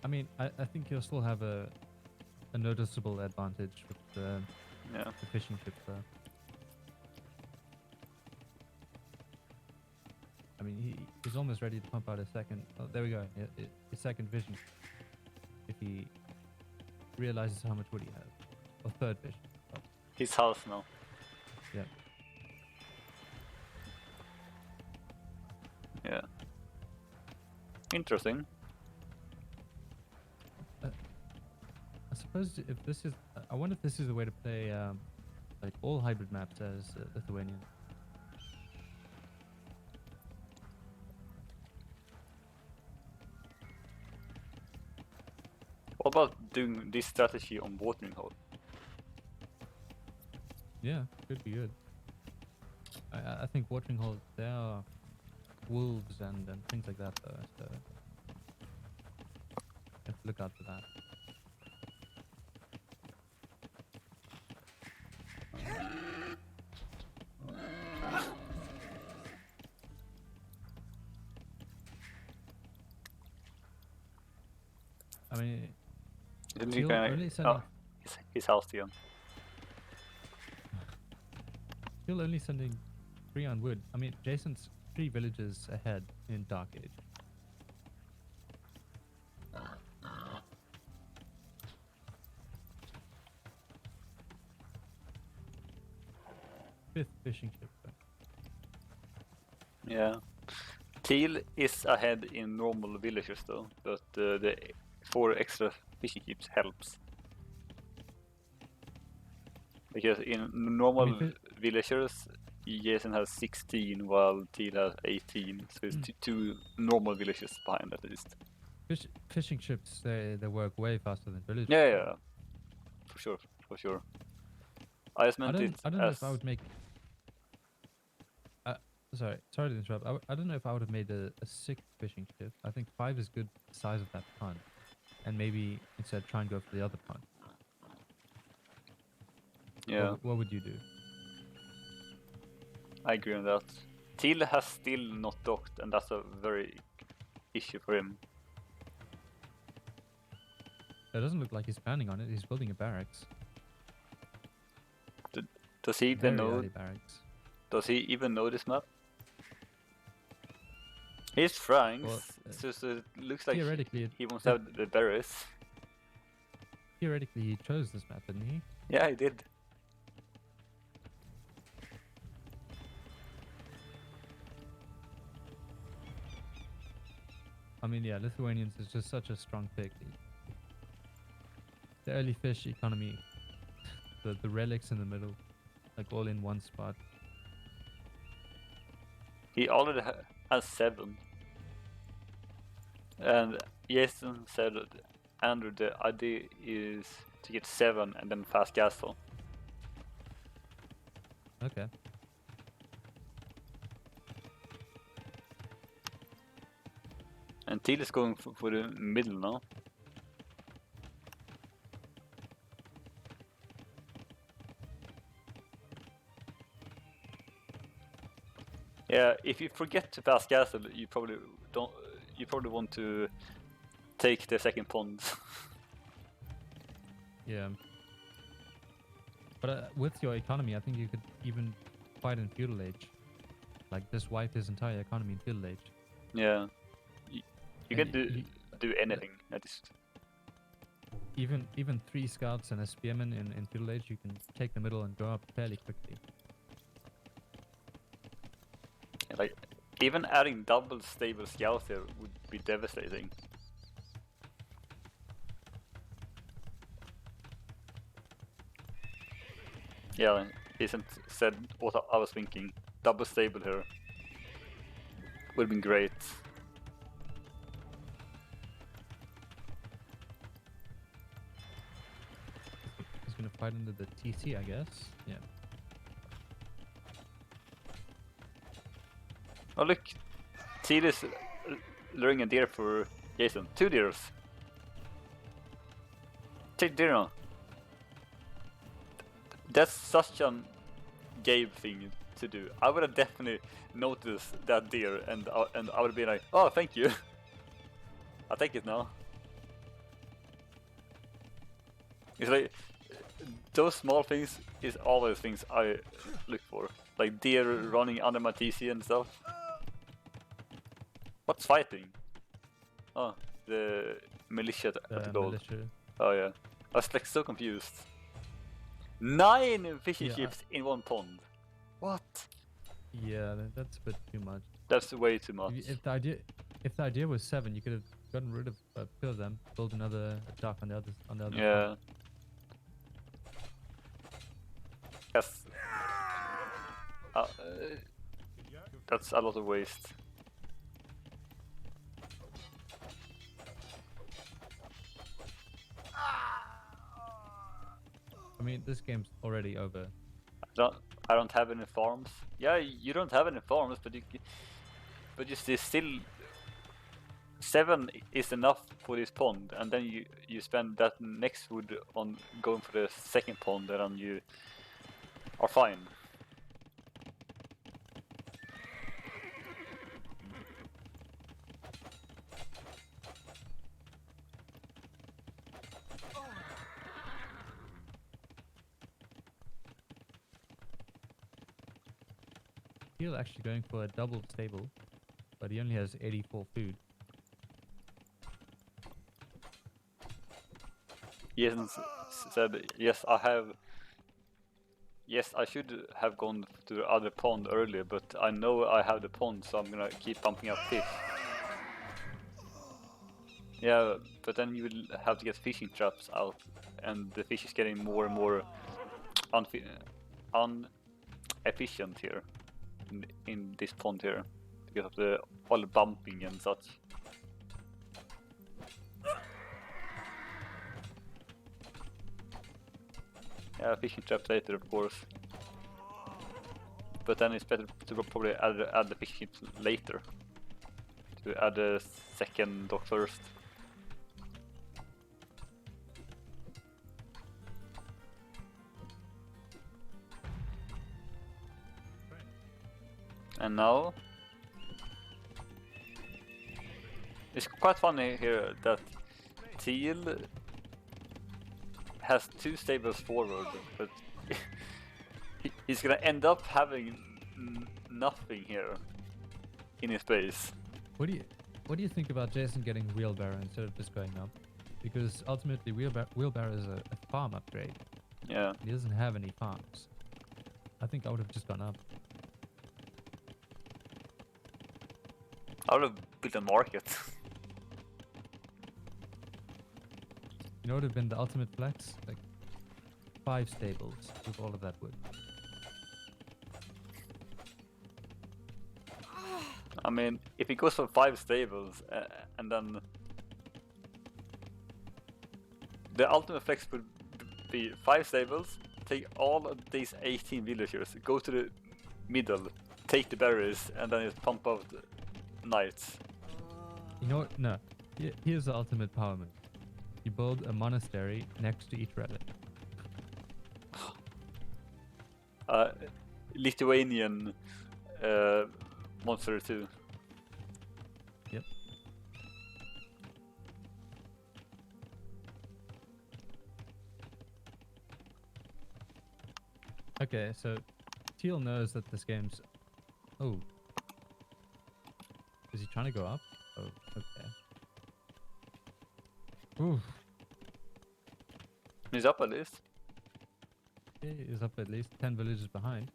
[SPEAKER 1] I mean, I think he'll still have a noticeable advantage with the fishing ships though. I mean, he's almost ready to pump out a second. Oh, there we go. His second fishing. If he realizes how much wood he has. Or third fishing. Oh,
[SPEAKER 2] His house now.
[SPEAKER 1] yeah.
[SPEAKER 2] Yeah. Interesting.
[SPEAKER 1] I suppose if this is, I wonder if this is a way to play like all hybrid maps as Lithuanian.
[SPEAKER 2] What about doing this strategy on watering hole?
[SPEAKER 1] Yeah, could be good. I think watering holes, there are wolves and things like that though, so you have to look out for that. I mean,
[SPEAKER 2] Isn't he
[SPEAKER 1] he'll
[SPEAKER 2] gonna-
[SPEAKER 1] only sending,
[SPEAKER 2] his house again.
[SPEAKER 1] he'll only sending 3 on wood. I mean, Jason's 3 villages ahead in Dark Age. Fifth fishing ship.
[SPEAKER 2] Yeah. Teal is ahead in normal villagers though, but the 4 extra fishing keeps helps. Because in normal villagers, Jason has 16 while Teal has 18, so it's two normal villagers behind at least.
[SPEAKER 1] Fishing ships, they work way faster than villagers.
[SPEAKER 2] Yeah, for sure. I just meant
[SPEAKER 1] I don't know if I would make. Sorry to interrupt. I don't know if I would have made a 6th fishing ship. I think 5 is good size of that pond, and maybe instead try and go for the other pond.
[SPEAKER 2] Yeah,
[SPEAKER 1] What would you do?
[SPEAKER 2] I agree on that. Teal has still not docked, and that's a very issue for him.
[SPEAKER 1] It doesn't look like he's planning on it. He's building a barracks.
[SPEAKER 2] Does he even
[SPEAKER 1] Very
[SPEAKER 2] know?
[SPEAKER 1] early barracks.
[SPEAKER 2] Does he even know this map? He's Franks,
[SPEAKER 1] Well,
[SPEAKER 2] so it looks like
[SPEAKER 1] theoretically,
[SPEAKER 2] he wants to have the berries.
[SPEAKER 1] Theoretically, he chose this map, didn't he?
[SPEAKER 2] Yeah, he did.
[SPEAKER 1] I mean, yeah, Lithuanians is just such a strong pick. The early fish economy, the relics in the middle, like all in one spot.
[SPEAKER 2] He already has 7. And Jason said that Andrew, the idea is to get 7 and then fast castle.
[SPEAKER 1] Okay.
[SPEAKER 2] And Teal is going for the middle now. Yeah, if you forget to fast castle, you probably don't. You probably want to take the second pond.
[SPEAKER 1] Yeah. But with your economy, I think you could even fight in feudal age. Like just wipe his entire economy in feudal age.
[SPEAKER 2] Yeah, you
[SPEAKER 1] And
[SPEAKER 2] can do anything. That is.
[SPEAKER 1] Even 3 scouts and a spearman in feudal age, you can take the middle and go up fairly quickly.
[SPEAKER 2] Like, even adding double stable scouts here would be devastating. Yeah, isn't said what I was thinking. Double stable here. Would have been great.
[SPEAKER 1] He's gonna fight under the TC, I guess. Yeah.
[SPEAKER 2] Oh look, Teal is luring a deer for Jason. 2 deers. Take deer now. That's such a Gabe thing to do. I would have definitely noticed that deer, and I would be like, oh, thank you. I'll take it now. It's like those small things is always things I look for, like deer running under my TC and stuff. What's fighting? Oh, the militia at the gold.
[SPEAKER 1] Militia.
[SPEAKER 2] Oh yeah, I was like so confused. 9 fishing
[SPEAKER 1] Yeah,
[SPEAKER 2] ships in one pond. What?
[SPEAKER 1] Yeah, that's a bit too much.
[SPEAKER 2] That's way too much.
[SPEAKER 1] If the idea was 7, you could have gotten rid of 2 of them, build another dock on the other
[SPEAKER 2] Yeah.
[SPEAKER 1] side.
[SPEAKER 2] Yes. That's a lot of waste.
[SPEAKER 1] I mean, this game's already over.
[SPEAKER 2] I don't have any farms. Yeah, you don't have any farms, but you still 7 is enough for this pond, and then you spend that next wood on going for the second pond, and then you are fine.
[SPEAKER 1] He's actually going for a double stable, but he only has 84 food.
[SPEAKER 2] Jens said, yes, I have. Yes, I should have gone to the other pond earlier, but I know I have the pond, so I'm gonna keep pumping up fish. Yeah, but then you will have to get fishing traps out, and the fish is getting more and more inefficient here in this pond here because of the all bumping and such. Yeah, fishing traps later, of course. But then it's better to probably add the fishing traps later. To add the second dock first. And now it's quite funny here that Teal has 2 stables forward, but he's gonna end up having nothing here in his base.
[SPEAKER 1] What do you think about Jason getting wheelbarrow instead of just going up? Because ultimately wheelbarrow is a farm upgrade.
[SPEAKER 2] Yeah.
[SPEAKER 1] He doesn't have any farms. I think I would have just gone up.
[SPEAKER 2] I would have built a market.
[SPEAKER 1] You know what would have been the ultimate flex? Like 5 stables with all of that wood.
[SPEAKER 2] I mean, if it goes for 5 stables and then the ultimate flex would be 5 stables, take all of these 18 villagers, go to the middle, take the berries, and then just pump out knights.
[SPEAKER 1] You know what? No. Here's the ultimate power move. You build a monastery next to each relic.
[SPEAKER 2] Lithuanian monster too.
[SPEAKER 1] Yep. Okay, so Teal knows that this game's... Oh. Is he trying to go up? Oh, okay. Oof.
[SPEAKER 2] He's up at least.
[SPEAKER 1] He is up at least 10 villages behind.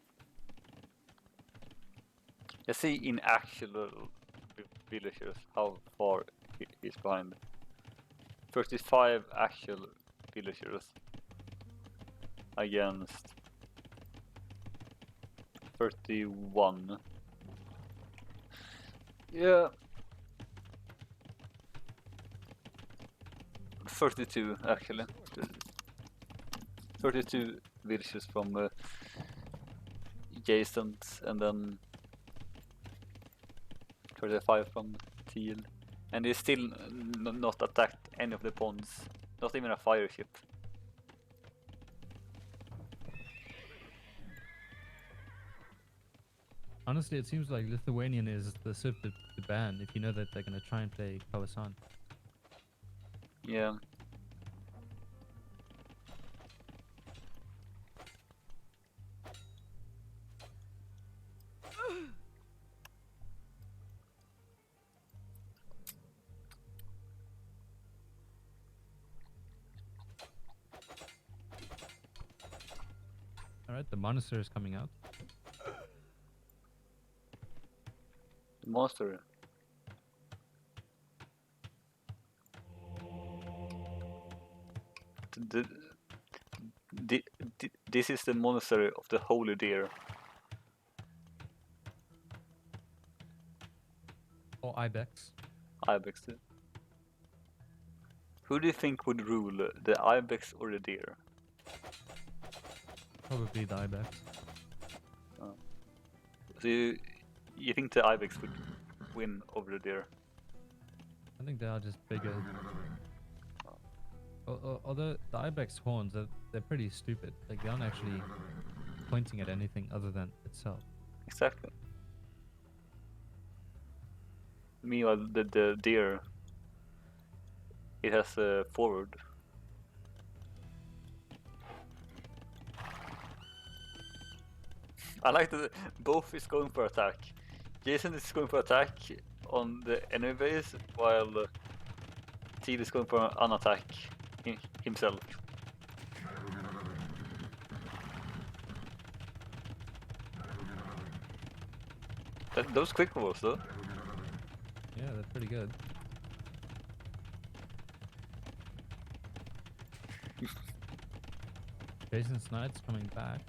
[SPEAKER 2] Let's see in actual villagers how far he's behind. 35 actual villagers against 31. Yeah. 32 actually. 32 villages from adjacent, and then 35 from Teal. And they still not attacked any of the ponds, not even a fire ship.
[SPEAKER 1] Honestly, it seems like Lithuanian is the ship to ban if you know that they're going to try and play Kawasan.
[SPEAKER 2] Yeah.
[SPEAKER 1] Alright, the monastery is coming out.
[SPEAKER 2] The monster. This is the monastery of the Holy Deer.
[SPEAKER 1] Or Ibex.
[SPEAKER 2] Ibex. Who do you think would rule, the Ibex or the deer?
[SPEAKER 1] Probably the Ibex.
[SPEAKER 2] So you think the Ibex would win over the deer?
[SPEAKER 1] I think they are just bigger. Although the Ibex horns, they're pretty stupid. Like, they aren't actually pointing at anything other than itself.
[SPEAKER 2] Exactly. Meanwhile, the deer, it has a forward. I like that both is going for attack. Jason is going for attack on the enemy base, while Teal is going for an attack himself. Those quick rolls though.
[SPEAKER 1] Yeah, they're pretty good. Jason's Knight's coming back.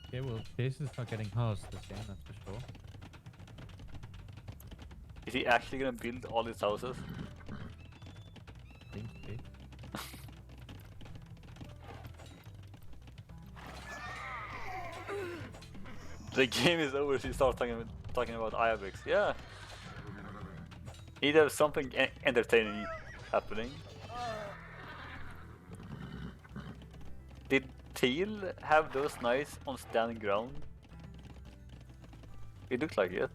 [SPEAKER 1] Okay, well, Jason's not getting housed this game, that's for sure.
[SPEAKER 2] Is he actually gonna build all his houses?
[SPEAKER 1] Seems to be.
[SPEAKER 2] The game is over, so you start talking about Ibex. Yeah. He'd have something entertaining happening. Did Teal have those knights on standing ground? It looked like it.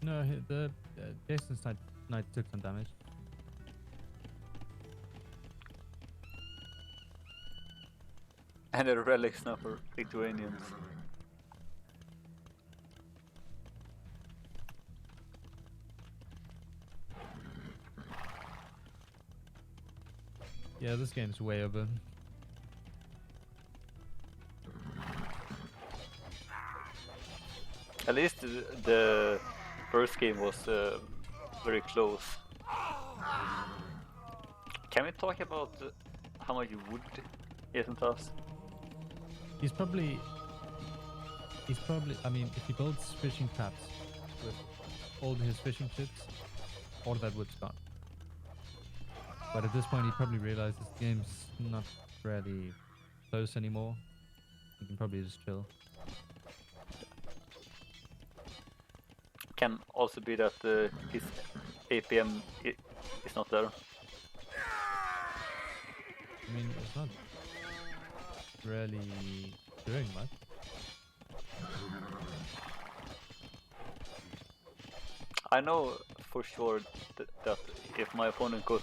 [SPEAKER 1] No, the Jason's Knight took some damage.
[SPEAKER 2] And the relics now for Lithuanians.
[SPEAKER 1] Yeah, this game's way over.
[SPEAKER 2] At least the first game was very close. Can we talk about how much wood he hasn't us?
[SPEAKER 1] He's probably, I mean, if he builds fishing traps with all his fishing ships, all that wood's gone. But at this point, he probably realizes the game's not really close anymore. He can probably just chill.
[SPEAKER 2] Can also be that his APM is not there.
[SPEAKER 1] I mean, it's not really doing much.
[SPEAKER 2] I know for sure that if my opponent goes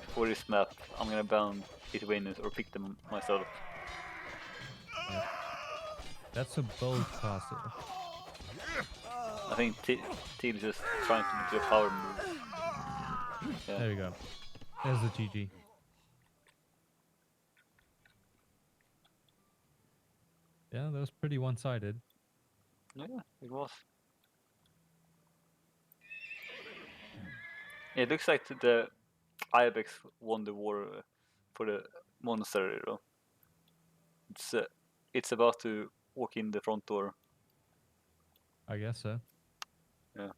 [SPEAKER 2] for this map, I'm gonna ban Lithuanians or pick them myself.
[SPEAKER 1] Yeah. That's a bold castle.
[SPEAKER 2] I think Teal is just trying to do a power move. Yeah.
[SPEAKER 1] There we go. There's the GG. Yeah, that was pretty one-sided.
[SPEAKER 2] Yeah, it was. It looks like the Ibex won the war for the monastery. Though. It's about to walk in the front door.
[SPEAKER 1] I guess so.
[SPEAKER 2] Yeah.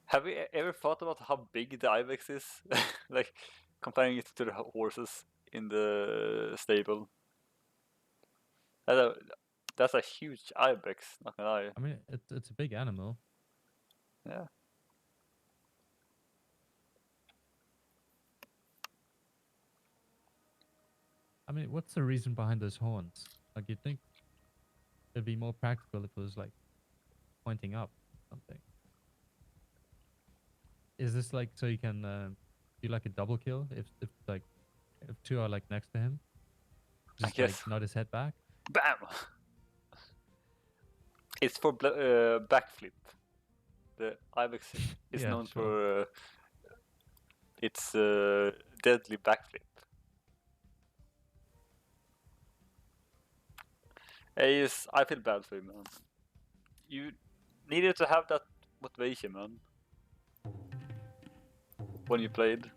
[SPEAKER 2] Have you ever thought about how big the Ibex is? Like comparing it to the horses in the stable. That's a huge Ibex, not gonna lie.
[SPEAKER 1] I mean, it's a big animal.
[SPEAKER 2] Yeah.
[SPEAKER 1] I mean, what's the reason behind those horns? Like, you'd think it'd be more practical if it was like pointing up or something. Is this like so you can do like a double kill if like if two are like next to him?
[SPEAKER 2] I
[SPEAKER 1] Just like
[SPEAKER 2] guess.
[SPEAKER 1] nod his head back?
[SPEAKER 2] Bam! It's for backflip. The Ibex is
[SPEAKER 1] Yeah,
[SPEAKER 2] known
[SPEAKER 1] sure.
[SPEAKER 2] for its deadly backflip. I feel bad for you, man. You needed to have that motivation, man. When you played.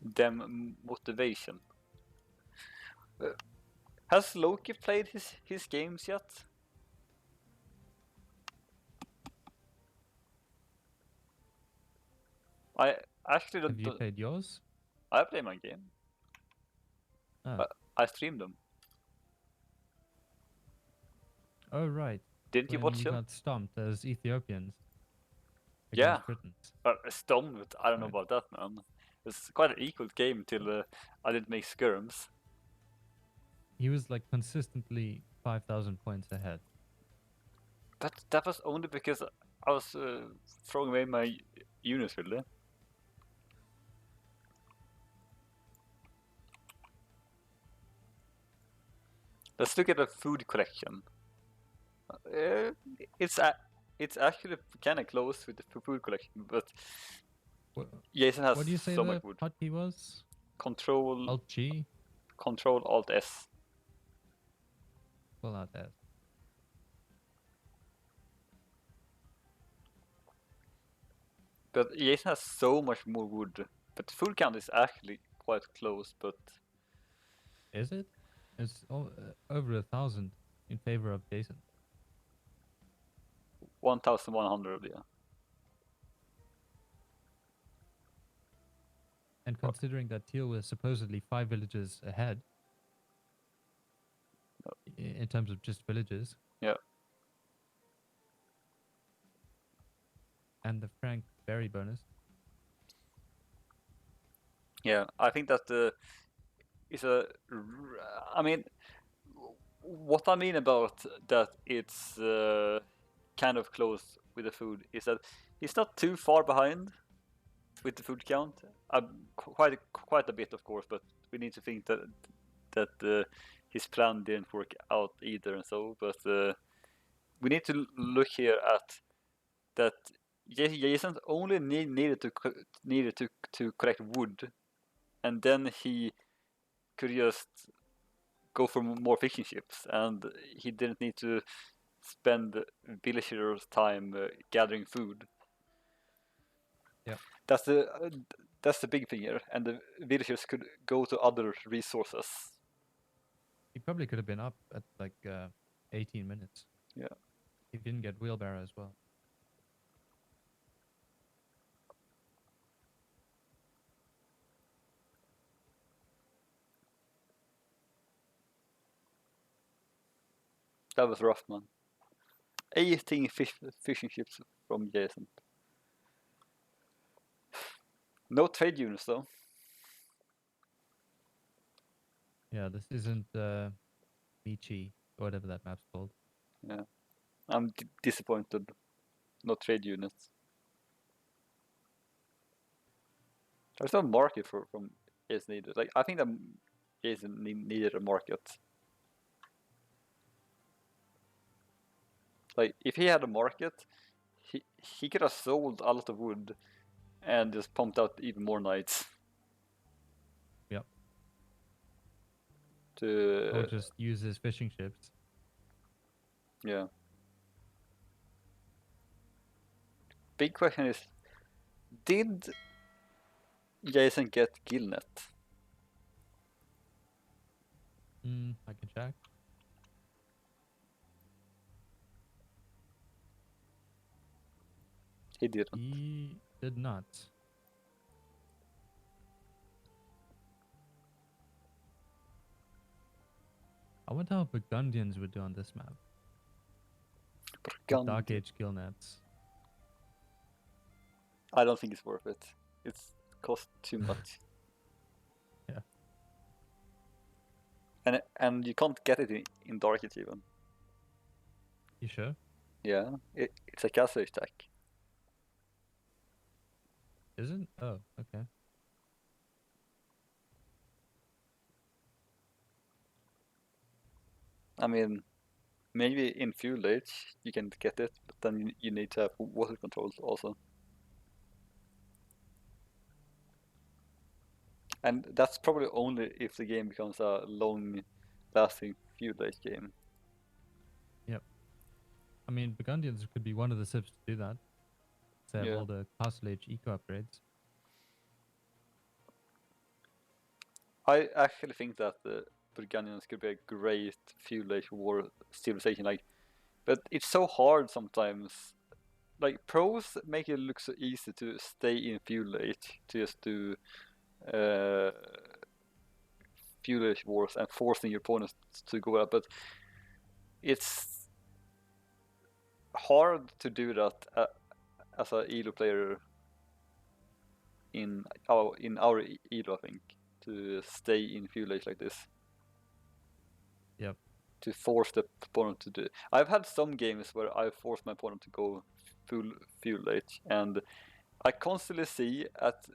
[SPEAKER 2] Them motivation. Has Loki played his games yet? I actually
[SPEAKER 1] Have you played yours?
[SPEAKER 2] I play my game.
[SPEAKER 1] Ah.
[SPEAKER 2] I streamed them.
[SPEAKER 1] Oh, right.
[SPEAKER 2] Didn't you
[SPEAKER 1] When
[SPEAKER 2] watch
[SPEAKER 1] you
[SPEAKER 2] them?
[SPEAKER 1] got stomped as Ethiopians
[SPEAKER 2] Yeah.
[SPEAKER 1] against Britons.
[SPEAKER 2] Stomped. I don't know
[SPEAKER 1] Right.
[SPEAKER 2] about that, man. It's quite an equal game till I didn't make skirms.
[SPEAKER 1] He was like consistently 5,000 points ahead.
[SPEAKER 2] That was only because I was throwing away my units, really. Let's look at the food collection. Uh, it's it's actually kind of close with the food collection, but
[SPEAKER 1] What,
[SPEAKER 2] Jason has
[SPEAKER 1] what do you say
[SPEAKER 2] so
[SPEAKER 1] the
[SPEAKER 2] much wood.
[SPEAKER 1] hotkey was?
[SPEAKER 2] Control
[SPEAKER 1] Alt G?
[SPEAKER 2] Control Alt S.
[SPEAKER 1] Pull out S.
[SPEAKER 2] But Jason has so much more wood. But the food count is actually quite close, but
[SPEAKER 1] Is it? It's over 1,000 in favor of Jason.
[SPEAKER 2] 1,100, yeah.
[SPEAKER 1] And considering that Teal was supposedly 5 villages ahead in terms of just villages.
[SPEAKER 2] Yeah.
[SPEAKER 1] And the Frank berry bonus.
[SPEAKER 2] Yeah, I think that is a. I mean, what I mean about that it's kind of close with the food is that he's not too far behind with the food count. Quite a bit, of course, but we need to think that his plan didn't work out either, and so. But we need to look here at that. Jason only needed to collect wood, and then he could just go for more fishing ships, and he didn't need to spend villagers' time gathering food.
[SPEAKER 1] Yeah.
[SPEAKER 2] That's the big thing here, and the villagers could go to other resources.
[SPEAKER 1] He probably could have been up at like 18 minutes.
[SPEAKER 2] Yeah.
[SPEAKER 1] He didn't get wheelbarrow as well.
[SPEAKER 2] That was rough, man. 18 fishing ships from Jason. No trade units, though.
[SPEAKER 1] Yeah, this isn't Michi, or whatever that map's called.
[SPEAKER 2] Yeah. I'm disappointed. No trade units. There's no market from Jason either. Like, I think that Jason needed a market. Like, if he had a market, he could have sold a lot of wood and just pumped out even more knights.
[SPEAKER 1] Yep.
[SPEAKER 2] to
[SPEAKER 1] Or just use his fishing ships.
[SPEAKER 2] yeah. Big question is, did Jason get Gillnet?
[SPEAKER 1] I can check.
[SPEAKER 2] He didn't.
[SPEAKER 1] He did not. I wonder how Burgundians would do on this map. With Dark Age skill nets.
[SPEAKER 2] I don't think it's worth it. It's cost too much.
[SPEAKER 1] Yeah.
[SPEAKER 2] And you can't get it in Dark Age even.
[SPEAKER 1] You sure?
[SPEAKER 2] Yeah, it's a castle attack.
[SPEAKER 1] Isn't? Oh, okay.
[SPEAKER 2] I mean, maybe in Fuel Age you can get it, but then you need to have water controls also. And that's probably only if the game becomes a long-lasting Fuel Age game.
[SPEAKER 1] Yep. I mean, Burgundians could be one of the sips to do that. They have all the Castle Age eco upgrades.
[SPEAKER 2] I actually think that the Burgundians could be a great Fuel Age war civilization, but it's so hard sometimes. Like, pros make it look so easy to stay in Fuel Age, to just do Fuel Age wars and forcing your opponents to go up, but it's hard to do that as a Elo player in our Elo, I think, to stay in Fuel Age like this.
[SPEAKER 1] Yep.
[SPEAKER 2] To force the opponent to do. I've had some games where I forced my opponent to go full Fuel Age, and I constantly see at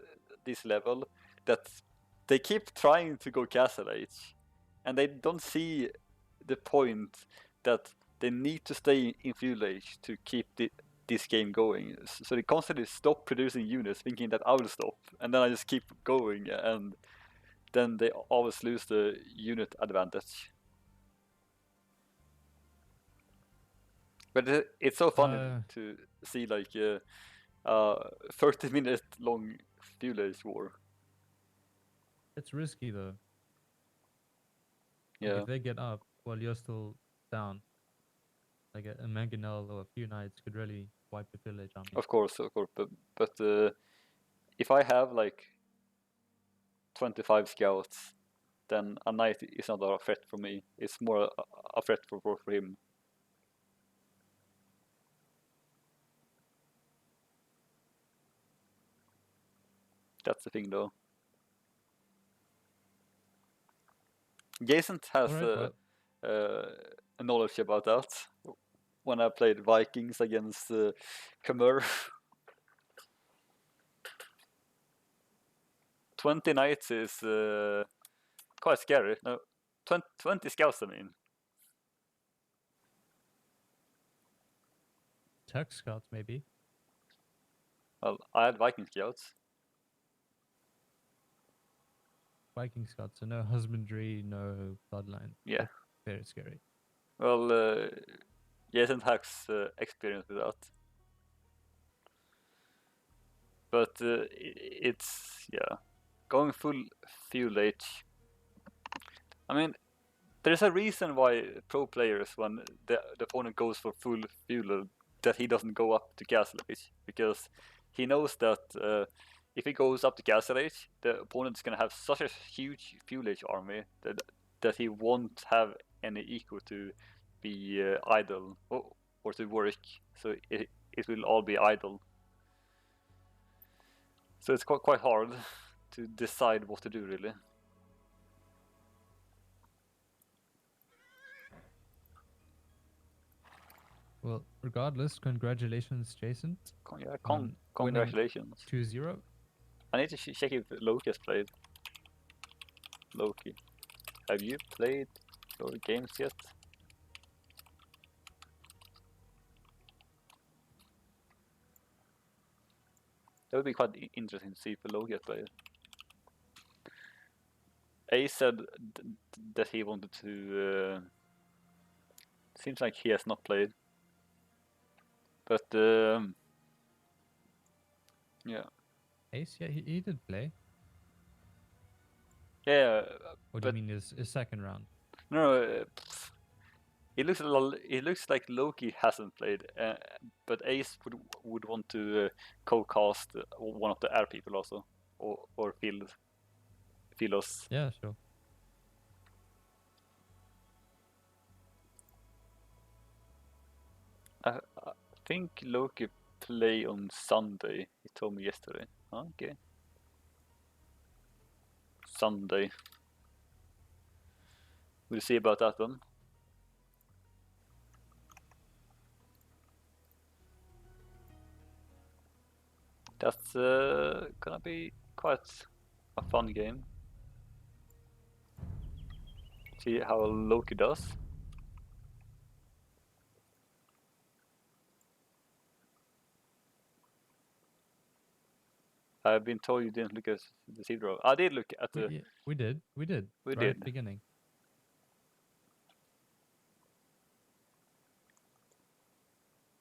[SPEAKER 2] this level that they keep trying to go Castle Age, and they don't see the point that they need to stay in Fuel Age to keep this game going. So they constantly stop producing units, thinking that I will stop, and then I just keep going, and then they always lose the unit advantage. But it's so funny to see like 30-minute long Fuel Age war.
[SPEAKER 1] It's risky though.
[SPEAKER 2] Yeah.
[SPEAKER 1] Like if they get up while you're still down, like a mangonel or a few knights could really wipe the village army.
[SPEAKER 2] Of course. But if I have like 25 scouts, then a knight is not a threat for me. It's more a threat for him. That's the thing, though. Jason has knowledge about that. When I played Vikings against Khmer, 20 knights is quite scary. No, 20 scouts, I mean.
[SPEAKER 1] Turk scouts, maybe.
[SPEAKER 2] Well, I had Viking scouts.
[SPEAKER 1] Viking scouts, so no husbandry, no bloodline.
[SPEAKER 2] Yeah.
[SPEAKER 1] That's very scary.
[SPEAKER 2] Well, Jason has experience with that. But it's, yeah, going full Fuel Age. I mean, there's a reason why pro players, when the opponent goes for full Fuel, that he doesn't go up to Castle Age, because he knows that if he goes up to Castle Age, the opponent's gonna have such a huge Fuel Age army that he won't have any eco to be idle or to work. So it will all be idle. So it's quite hard to decide what to do, really.
[SPEAKER 1] Well, regardless, congratulations, Jason.
[SPEAKER 2] Yeah, congratulations.
[SPEAKER 1] 2-0.
[SPEAKER 2] I need to check if Loki has played. Loki, have you played your games yet? That would be quite interesting to see if Loki has played. Ace said that he wanted to. Seems like he has not played, but yeah,
[SPEAKER 1] Ace, yeah, he did play.
[SPEAKER 2] yeah.
[SPEAKER 1] What do you
[SPEAKER 2] But
[SPEAKER 1] mean his second round?
[SPEAKER 2] no, it looks like Loki hasn't played, but Ace would want to co-cast one of the air people also, or Philos.
[SPEAKER 1] Yeah, sure.
[SPEAKER 2] I think Loki play on Sunday. He told me yesterday. Okay. Sunday. We'll see about that then. That's gonna be quite a fun game. See how Loki does. I've been told you didn't look at the seed row. I did look at the.
[SPEAKER 1] We did. We
[SPEAKER 2] We
[SPEAKER 1] right at
[SPEAKER 2] did.
[SPEAKER 1] the beginning.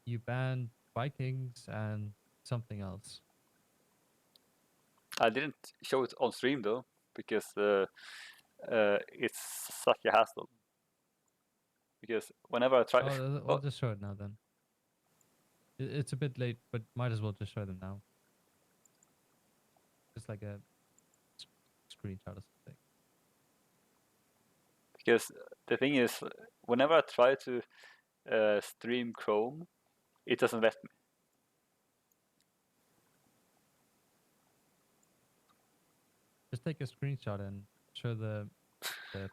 [SPEAKER 1] You banned Vikings and something else.
[SPEAKER 2] I didn't show it on stream though, because it's such a hassle. Because whenever I try,
[SPEAKER 1] Oh, we'll just show it now then. It's a bit late, but might as well just show them now. Just like a screenshot or something.
[SPEAKER 2] because the thing is, whenever I try to stream Chrome, it doesn't let me.
[SPEAKER 1] Just take a screenshot and show the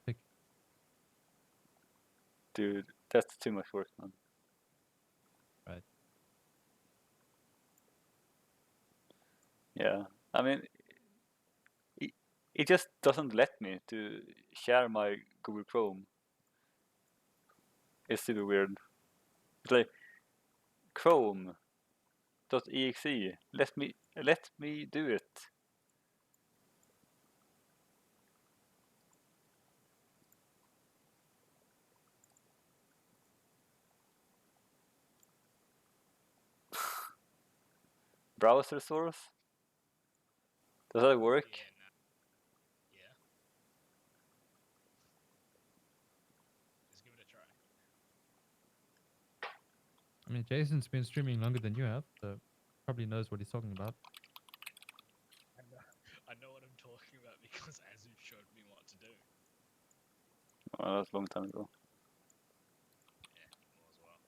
[SPEAKER 1] picture.
[SPEAKER 2] Dude, that's too much work, man.
[SPEAKER 1] Right.
[SPEAKER 2] Yeah, I mean, it just doesn't let me to share my Google Chrome. It's super weird. It's like Chrome.exe. Let me do it. Browser source. Does that work?
[SPEAKER 3] Yeah, no. Yeah. Let's give it a try.
[SPEAKER 1] I mean, Jason's been streaming longer than you have, so probably knows what he's talking about.
[SPEAKER 3] I know what I'm talking about because Azu showed me what to do.
[SPEAKER 2] Oh, that's a long time ago.
[SPEAKER 3] Yeah, more as well.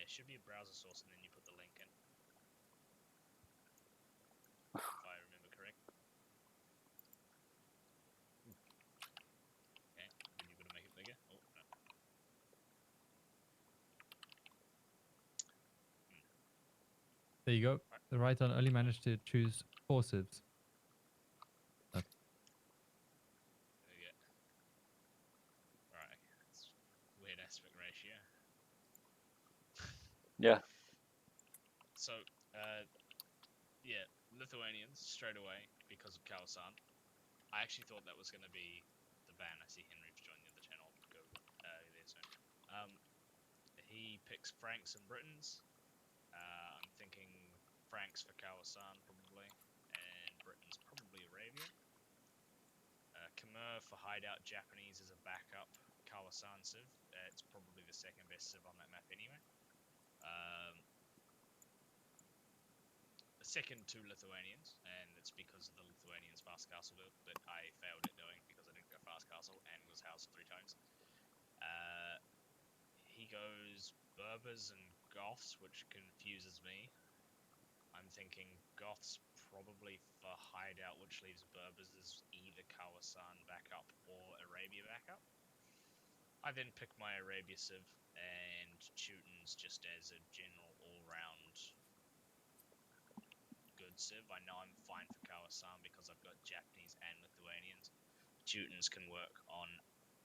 [SPEAKER 3] Should be a browser source and then you put the link in. If I remember correct. Okay, then you've got to make it bigger. Oh, no.
[SPEAKER 1] There you go. The Therighthon only managed to choose 4 civs.
[SPEAKER 3] There we go. Right, it's weird aspect ratio.
[SPEAKER 2] Yeah.
[SPEAKER 3] So, yeah, Lithuanians straight away because of Kawasan. I actually thought that was going to be the ban. I see Henry's joined the other channel. Go there soon. He picks Franks and Britons. I'm thinking Franks for Kawasan probably, and Britons probably Arabian. Khmer for hideout Japanese as a backup Kawasan civ. It's probably the second best civ on that map anyway. Second to Lithuanians, and it's because of the Lithuanians fast castle build that I failed at doing because I didn't go fast castle and was housed 3 times. He goes Berbers and Goths, which confuses me. I'm thinking Goths probably for hideout, which leaves Berbers as either Kawasan backup or Arabia backup. I then pick my Arabia civ and Teutons just as a general all-round good civ. I know I'm fine for Kawasan because I've got Japanese and Lithuanians. Teutons can work on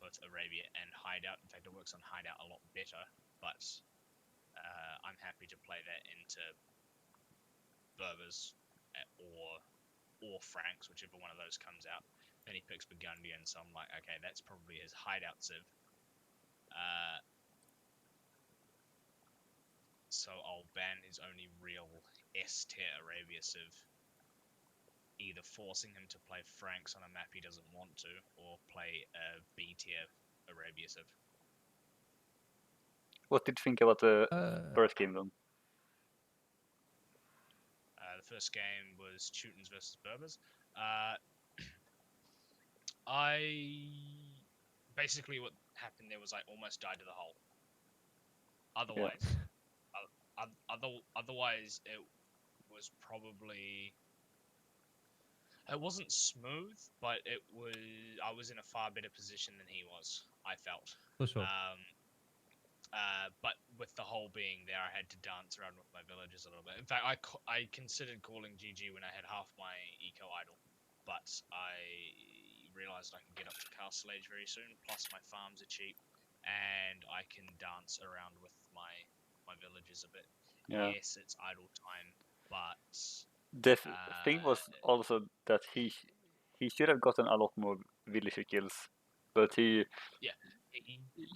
[SPEAKER 3] both Arabia and hideout. In fact, it works on hideout a lot better, but I'm happy to play that into Berbers or Franks, whichever one of those comes out. Then he picks Burgundian, so I'm like, okay, that's probably his hideout civ. So I'll ban his only real S tier Arabia civ, either forcing him to play Franks on a map he doesn't want to, or play a B tier Arabia civ.
[SPEAKER 2] What did you think about the first game then?
[SPEAKER 3] The first game was Teutons versus Berbers. I basically what happened there was I almost died to the hole. Otherwise, otherwise it was probably, it wasn't smooth, but I was in a far better position than he was. I felt.
[SPEAKER 1] For sure.
[SPEAKER 3] But with the hole being there, I had to dance around with my villagers a little bit. In fact, I considered calling GG when I had half my eco idle, but I realized I could get up to castle age very soon. Plus, my farms are cheap, and I can dance around with my villagers a bit.
[SPEAKER 2] Yeah.
[SPEAKER 3] Yes, it's idle time, but
[SPEAKER 2] The thing was also that he should have gotten a lot more villager kills, but he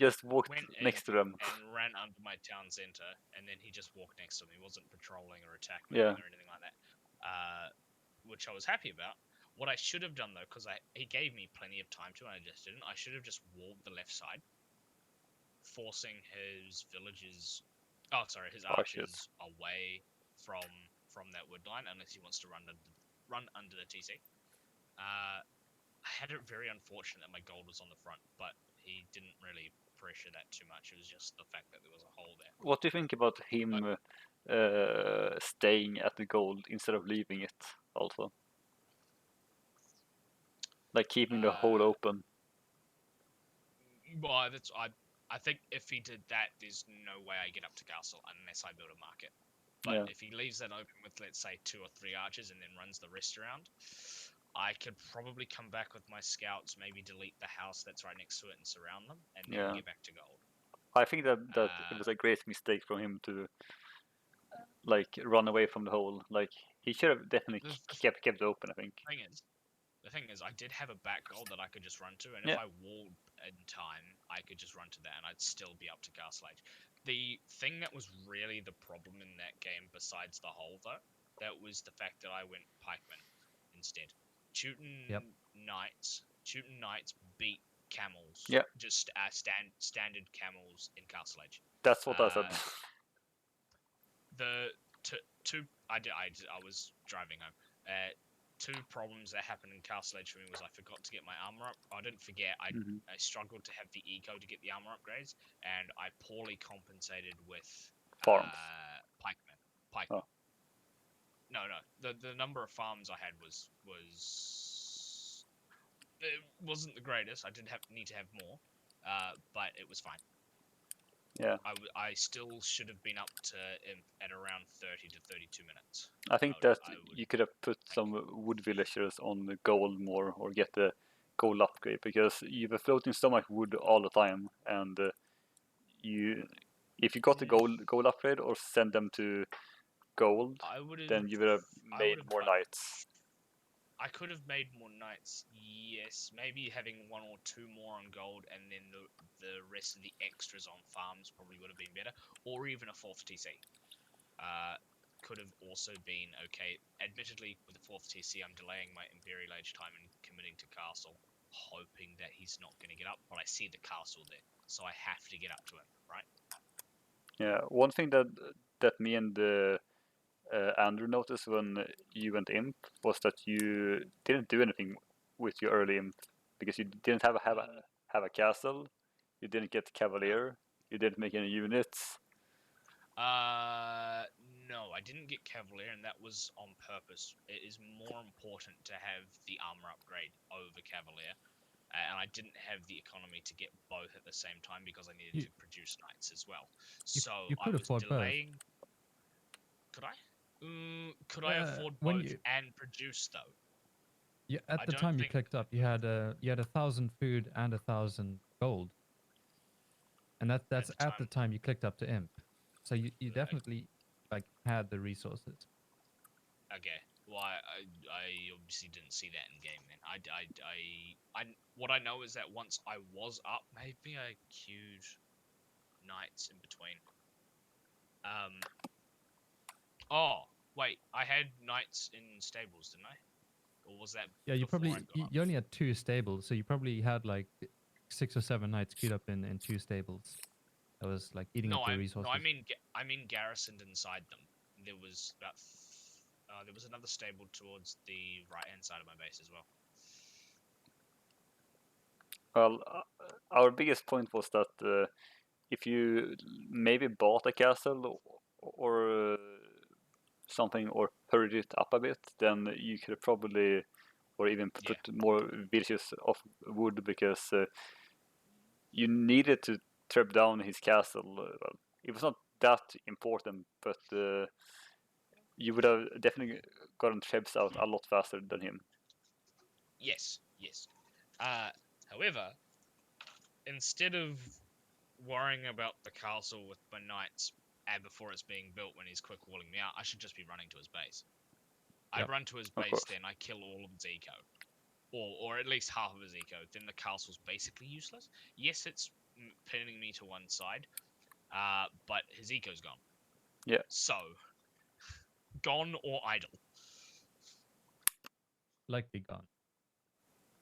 [SPEAKER 2] just walked next to them
[SPEAKER 3] and ran under my town center, and then he just walked next to me. He wasn't patrolling or attack
[SPEAKER 2] Yeah.
[SPEAKER 3] moving or anything like that, which I was happy about. What I should have done though, because he gave me plenty of time to, and I just didn't. I should have just walled the left side, forcing his villagers, his archers away from that wood line, unless he wants to run under the TC. I had it very unfortunate that my gold was on the front, but he didn't really pressure that too much. It was just the fact that there was a hole there.
[SPEAKER 2] What do you think about him staying at the gold instead of leaving it also? Like keeping the hole open?
[SPEAKER 3] Well, I think if he did that, there's no way I get up to castle unless I build a market. But if he leaves that open with, let's say, 2 or 3 archers and then runs the rest around, I could probably come back with my scouts, maybe delete the house that's right next to it and surround them, and then get back to gold.
[SPEAKER 2] I think that it was a great mistake from him to like run away from the hole. Like he should have definitely kept it open. I think.
[SPEAKER 3] The thing is, I did have a back goal that I could just run to, and if I walled in time, I could just run to that, and I'd still be up to castle age. The thing that was really the problem in that game, besides the hole, though, that was the fact that I went pikeman instead. Teuton Knights beat camels. Just standard camels in castle age.
[SPEAKER 2] That's what I said.
[SPEAKER 3] I was driving home. 2 problems that happened in castle age for me was I forgot to get my armor up. I didn't forget. I struggled to have the eco to get the armor upgrades, and I poorly compensated with
[SPEAKER 2] farms.
[SPEAKER 3] Pikemen. No. The number of farms I had was it wasn't the greatest. I did need to have more, but it was fine.
[SPEAKER 2] Yeah.
[SPEAKER 3] I still should have been up to at around 30 to 32 minutes.
[SPEAKER 2] I think that you could have put some wood villagers on the gold more, or get the gold upgrade, because you were floating so much wood all the time, and if you got the gold upgrade or send them to gold, then you would have made more knights.
[SPEAKER 3] I could have made more knights, yes. Maybe having 1 or 2 more on gold, and then the rest of the extras on farms probably would have been better. Or even a 4th TC. Could have also been okay. Admittedly, with the 4th TC, I'm delaying my Imperial Age time and committing to castle, hoping that he's not going to get up. But I see the castle there, so I have to get up to him, right?
[SPEAKER 2] Yeah, one thing that me and Andrew noticed when you went imp was that you didn't do anything with your early imp, because you didn't have a castle, you didn't get cavalier, you didn't make any units.
[SPEAKER 3] No, I didn't get cavalier, and that was on purpose. It is more important to have the armor upgrade over cavalier, and I didn't have the economy to get both at the same time because I needed to produce knights as well. So I was delaying. Could I? Could I afford both and produce though?
[SPEAKER 1] Yeah, at the time you clicked up, you had 1,000 food and 1,000 gold, and that's at the time you clicked up to imp. So you definitely like had the resources.
[SPEAKER 3] Okay. Well, I obviously didn't see that in game, man. What I know is that once I was up, maybe I queued nights in between. Oh, wait, I had nights in stables, didn't I? Or was that
[SPEAKER 1] Yeah, you
[SPEAKER 3] before I
[SPEAKER 1] probably
[SPEAKER 3] got up?
[SPEAKER 1] you only had 2 stables, so you probably had like 6 or 7 nights queued up in 2 stables. That was like eating
[SPEAKER 3] No,
[SPEAKER 1] up your
[SPEAKER 3] I
[SPEAKER 1] resources.
[SPEAKER 3] mean I mean garrisoned inside them. There was there was another stable towards the right hand side of my base as well.
[SPEAKER 2] Well, our biggest point was that if you maybe bought a castle or something or hurried it up a bit, then you could probably or even
[SPEAKER 3] Yeah.
[SPEAKER 2] put more villages of wood because you needed to trap down his castle. Well, it was not that important, but you would have definitely gotten traps out a lot faster than him.
[SPEAKER 3] Yes, yes. However, instead of worrying about the castle with my knights and before it's being built when he's quick walling me out, I should just be running to his base. I
[SPEAKER 1] Yep.
[SPEAKER 3] run to his
[SPEAKER 2] Of
[SPEAKER 3] base,
[SPEAKER 2] course.
[SPEAKER 3] then I kill all of his eco. Or at least half of his eco. Then the castle's basically useless. Yes, it's pinning me to one side, but his eco's gone.
[SPEAKER 2] Yeah.
[SPEAKER 3] So, gone or idle.
[SPEAKER 1] Likely gone.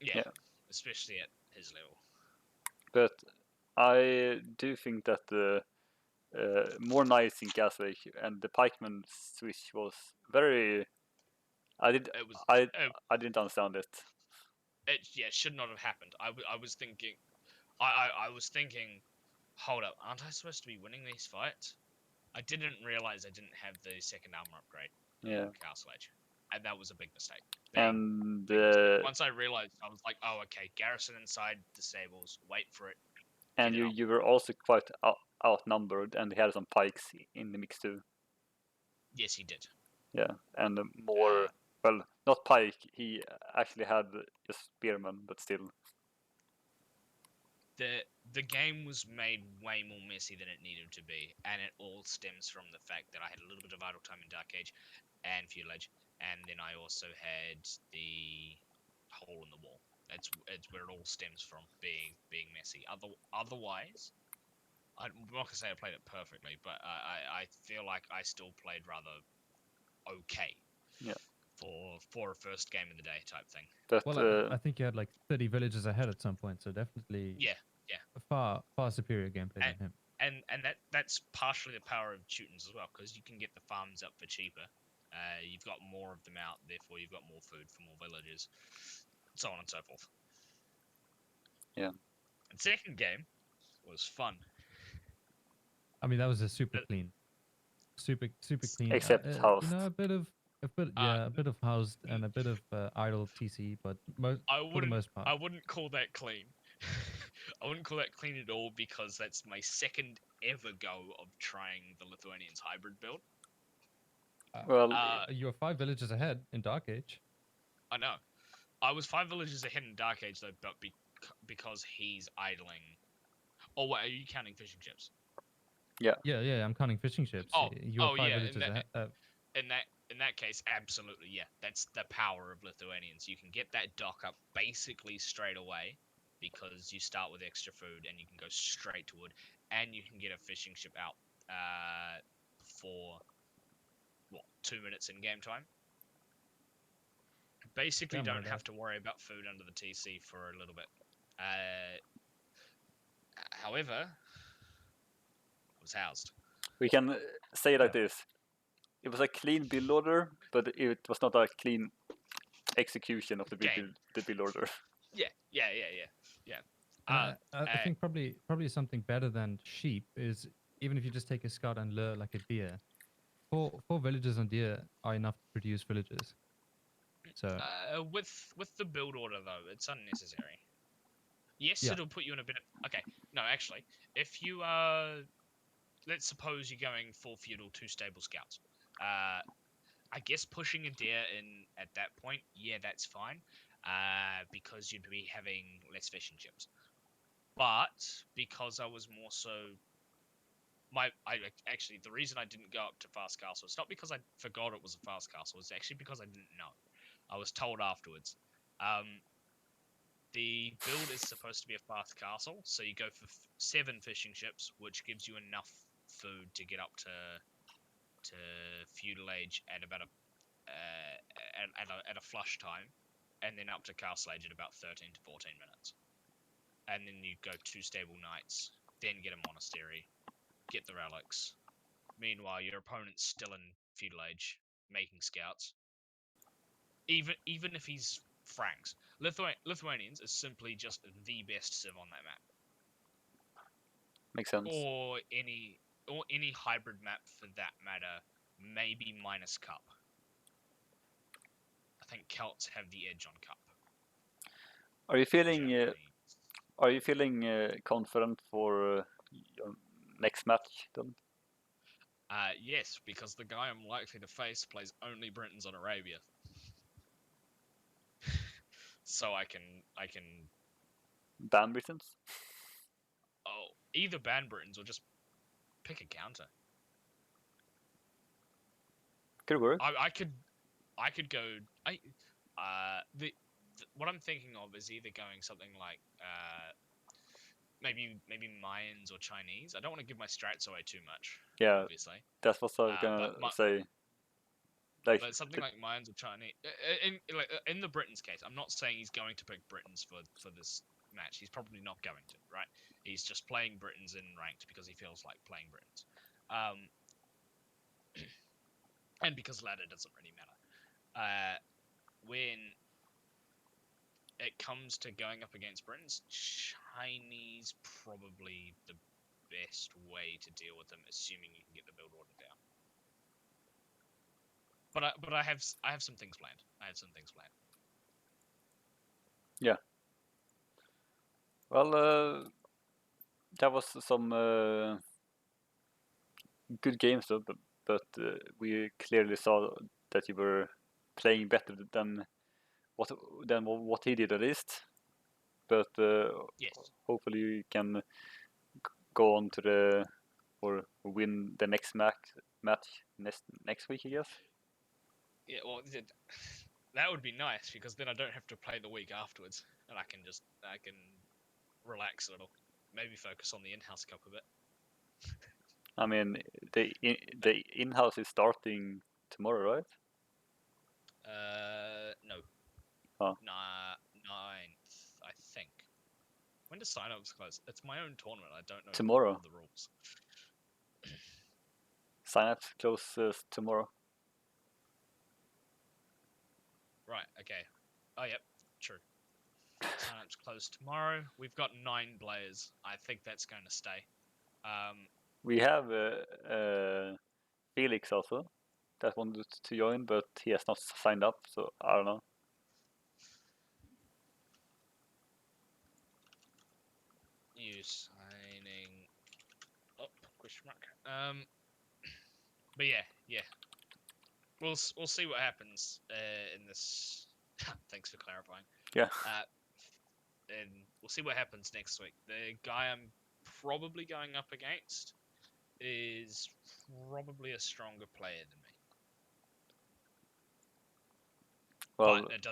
[SPEAKER 3] Yeah,
[SPEAKER 2] Yeah.
[SPEAKER 3] especially at his level.
[SPEAKER 2] But I do think that the more nice in Gaswick and the pikeman switch was very. I did.
[SPEAKER 3] It was
[SPEAKER 2] I I didn't understand it.
[SPEAKER 3] yeah, should not have happened. I was thinking, I was thinking, hold up, aren't I supposed to be winning these fights? I didn't realize I didn't have the second armor upgrade
[SPEAKER 2] Yeah.
[SPEAKER 3] in Castle Age, and that was a big mistake.
[SPEAKER 2] And
[SPEAKER 3] Big mistake. Once I realized, I was like, oh, okay, garrison inside the stables, wait for it,
[SPEAKER 2] and
[SPEAKER 3] get it up.
[SPEAKER 2] you were also quite outnumbered, and he had some pikes in the mix too.
[SPEAKER 3] Yes, he did.
[SPEAKER 2] Yeah, and
[SPEAKER 3] Uh,
[SPEAKER 2] more. Well, not pike. He actually had a spearman, but still.
[SPEAKER 3] the game was made way more messy than it needed to be, and it all stems from the fact that I had a little bit of idle time in Dark Age and Feudal Age, and then I also had the hole in the wall. It's where it all stems from being messy. Otherwise, I'm not gonna say I played it perfectly, but I feel like I still played rather okay.
[SPEAKER 2] Yeah.
[SPEAKER 3] For a first game of the day type thing.
[SPEAKER 2] But
[SPEAKER 1] Well, I think you had like 30 villages ahead at some point, so definitely
[SPEAKER 3] Yeah, yeah.
[SPEAKER 1] a far superior gameplay
[SPEAKER 3] And
[SPEAKER 1] than him.
[SPEAKER 3] that's partially the power of Teutons as well, because you can get the farms up for cheaper. You've got more of them out, therefore you've got more food for more villages, so on and so forth.
[SPEAKER 2] yeah,
[SPEAKER 3] And second game was fun.
[SPEAKER 1] I mean, that was a super
[SPEAKER 3] Uh,
[SPEAKER 1] clean, super clean.
[SPEAKER 2] except housed.
[SPEAKER 3] Uh,
[SPEAKER 1] a bit of housed and a bit of idle TC, but for the most part.
[SPEAKER 3] I wouldn't call that clean. I wouldn't call that clean at all, because that's my second ever go of trying the Lithuanians hybrid build.
[SPEAKER 2] Well,
[SPEAKER 1] You were 5 villages ahead in Dark Age.
[SPEAKER 3] I know. I was 5 villages ahead in Dark Age though, but because he's idling. Oh wait, are you counting fishing ships?
[SPEAKER 2] yeah,
[SPEAKER 1] Yeah, I'm counting fishing ships.
[SPEAKER 3] Oh,
[SPEAKER 1] You were five
[SPEAKER 3] yeah.
[SPEAKER 1] villages ahead.
[SPEAKER 3] In that case, absolutely, yeah. That's the power of Lithuanians. You can get that dock up basically straight away, because you start with extra food and you can go straight to wood, and you can get a fishing ship out for what 2 minutes in game time. Basically,
[SPEAKER 1] Damn,
[SPEAKER 3] don't
[SPEAKER 1] like
[SPEAKER 3] have
[SPEAKER 1] that.
[SPEAKER 3] to worry about food under the TC for a little bit. However, I was housed.
[SPEAKER 2] we can say it like
[SPEAKER 1] Yeah.
[SPEAKER 2] this: it was a clean build order, but it was not a clean execution of the
[SPEAKER 3] Game.
[SPEAKER 2] build order.
[SPEAKER 3] Yeah.
[SPEAKER 1] And I think probably something better than sheep is even if you just take a scout and lure like a deer. Four villages on deer are enough to produce villages. So
[SPEAKER 3] With the build order though, it's unnecessary. Yes,
[SPEAKER 1] yeah,
[SPEAKER 3] it'll put you in a bit of okay. No, actually, if you let's suppose you're going full feudal, 2 stable scouts. I guess pushing a deer in at that point, yeah, that's fine. Because you'd be having less fishing ships. But because I was Actually, the reason I didn't go up to fast castle is not because I forgot it was a fast castle. It's actually because I didn't know. I was told afterwards. The build is supposed to be a fast castle, so you go for 7 fishing ships, which gives you enough food to get up to feudal age at about at a flush time, and then up to castle age at about 13 to 14 minutes. And then you go 2 stable knights, then get a monastery, get the relics. Meanwhile, your opponent's still in feudal age, making scouts. Even if he's Franks, Lithuanians is simply just the best civ on that map,
[SPEAKER 2] Makes sense.
[SPEAKER 3] or any hybrid map for that matter, maybe minus Cup. I think Celts have the edge on Cup.
[SPEAKER 2] Are you feeling
[SPEAKER 3] Japanese.
[SPEAKER 2] confident for your next match then?
[SPEAKER 3] Yes, because the guy I'm likely to face plays only Britons on Arabia. So I can
[SPEAKER 2] Ban Britons?
[SPEAKER 3] either ban Britons or just pick a counter.
[SPEAKER 2] Could work.
[SPEAKER 3] I could go. What I'm thinking of is either going something like maybe Mayans or Chinese. I don't want to give my strats away too much.
[SPEAKER 2] Yeah,
[SPEAKER 3] Obviously.
[SPEAKER 2] that's what I was gonna say. Like,
[SPEAKER 3] but something like Mayans or Chinese. In the Britons case, I'm not saying he's going to pick Britons for this match. He's probably not going to, right? He's just playing Britons in ranked because he feels like playing Britons. And because ladder doesn't really matter. When it comes to going up against Britons, Chinese probably the best way to deal with them, assuming you can get the build order down. But I have some things planned.
[SPEAKER 2] Yeah. Well, that was some good games though, but we clearly saw that you were playing better than what he did at least. But
[SPEAKER 3] Yes.
[SPEAKER 2] hopefully you can go on to win the next match next week, I guess.
[SPEAKER 3] Yeah, well, that would be nice because then I don't have to play the week afterwards, and I can relax a little, maybe focus on the in-house cup a bit.
[SPEAKER 2] I mean, the in-house is starting tomorrow, right?
[SPEAKER 3] No.
[SPEAKER 2] Oh.
[SPEAKER 3] 9th, I think. When does sign-ups close? It's my own tournament. I don't know
[SPEAKER 2] Tomorrow.
[SPEAKER 3] the rules.
[SPEAKER 2] Sign-ups closes tomorrow.
[SPEAKER 3] Right. Okay. Oh, yep. True. Sign-ups close tomorrow. We've got 9 players. I think that's going to stay.
[SPEAKER 2] We have Felix also that wanted to join, but he has not signed up, so I don't know.
[SPEAKER 3] You signing up? Question mark. But yeah. We'll see what happens in this. Thanks for clarifying.
[SPEAKER 2] Yeah.
[SPEAKER 3] And we'll see what happens next week. The guy I'm probably going up against is probably a stronger player than me.
[SPEAKER 2] Well,
[SPEAKER 3] but it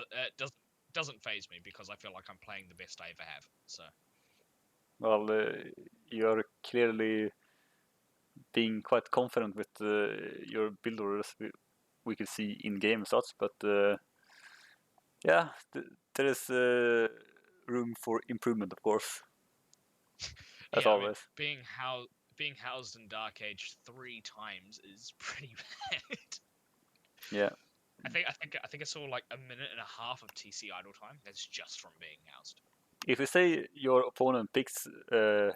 [SPEAKER 3] doesn't phase me because I feel like I'm playing the best I ever have. So.
[SPEAKER 2] Well, you're clearly being quite confident with your build orders. We could see in game such, but yeah, there is room for improvement, of course. As always.
[SPEAKER 3] I mean, being housed in Dark Age 3 times is pretty bad.
[SPEAKER 2] Yeah.
[SPEAKER 3] I think I saw like a minute and a half of TC idle time. That's just from being housed.
[SPEAKER 2] If we say your opponent picks the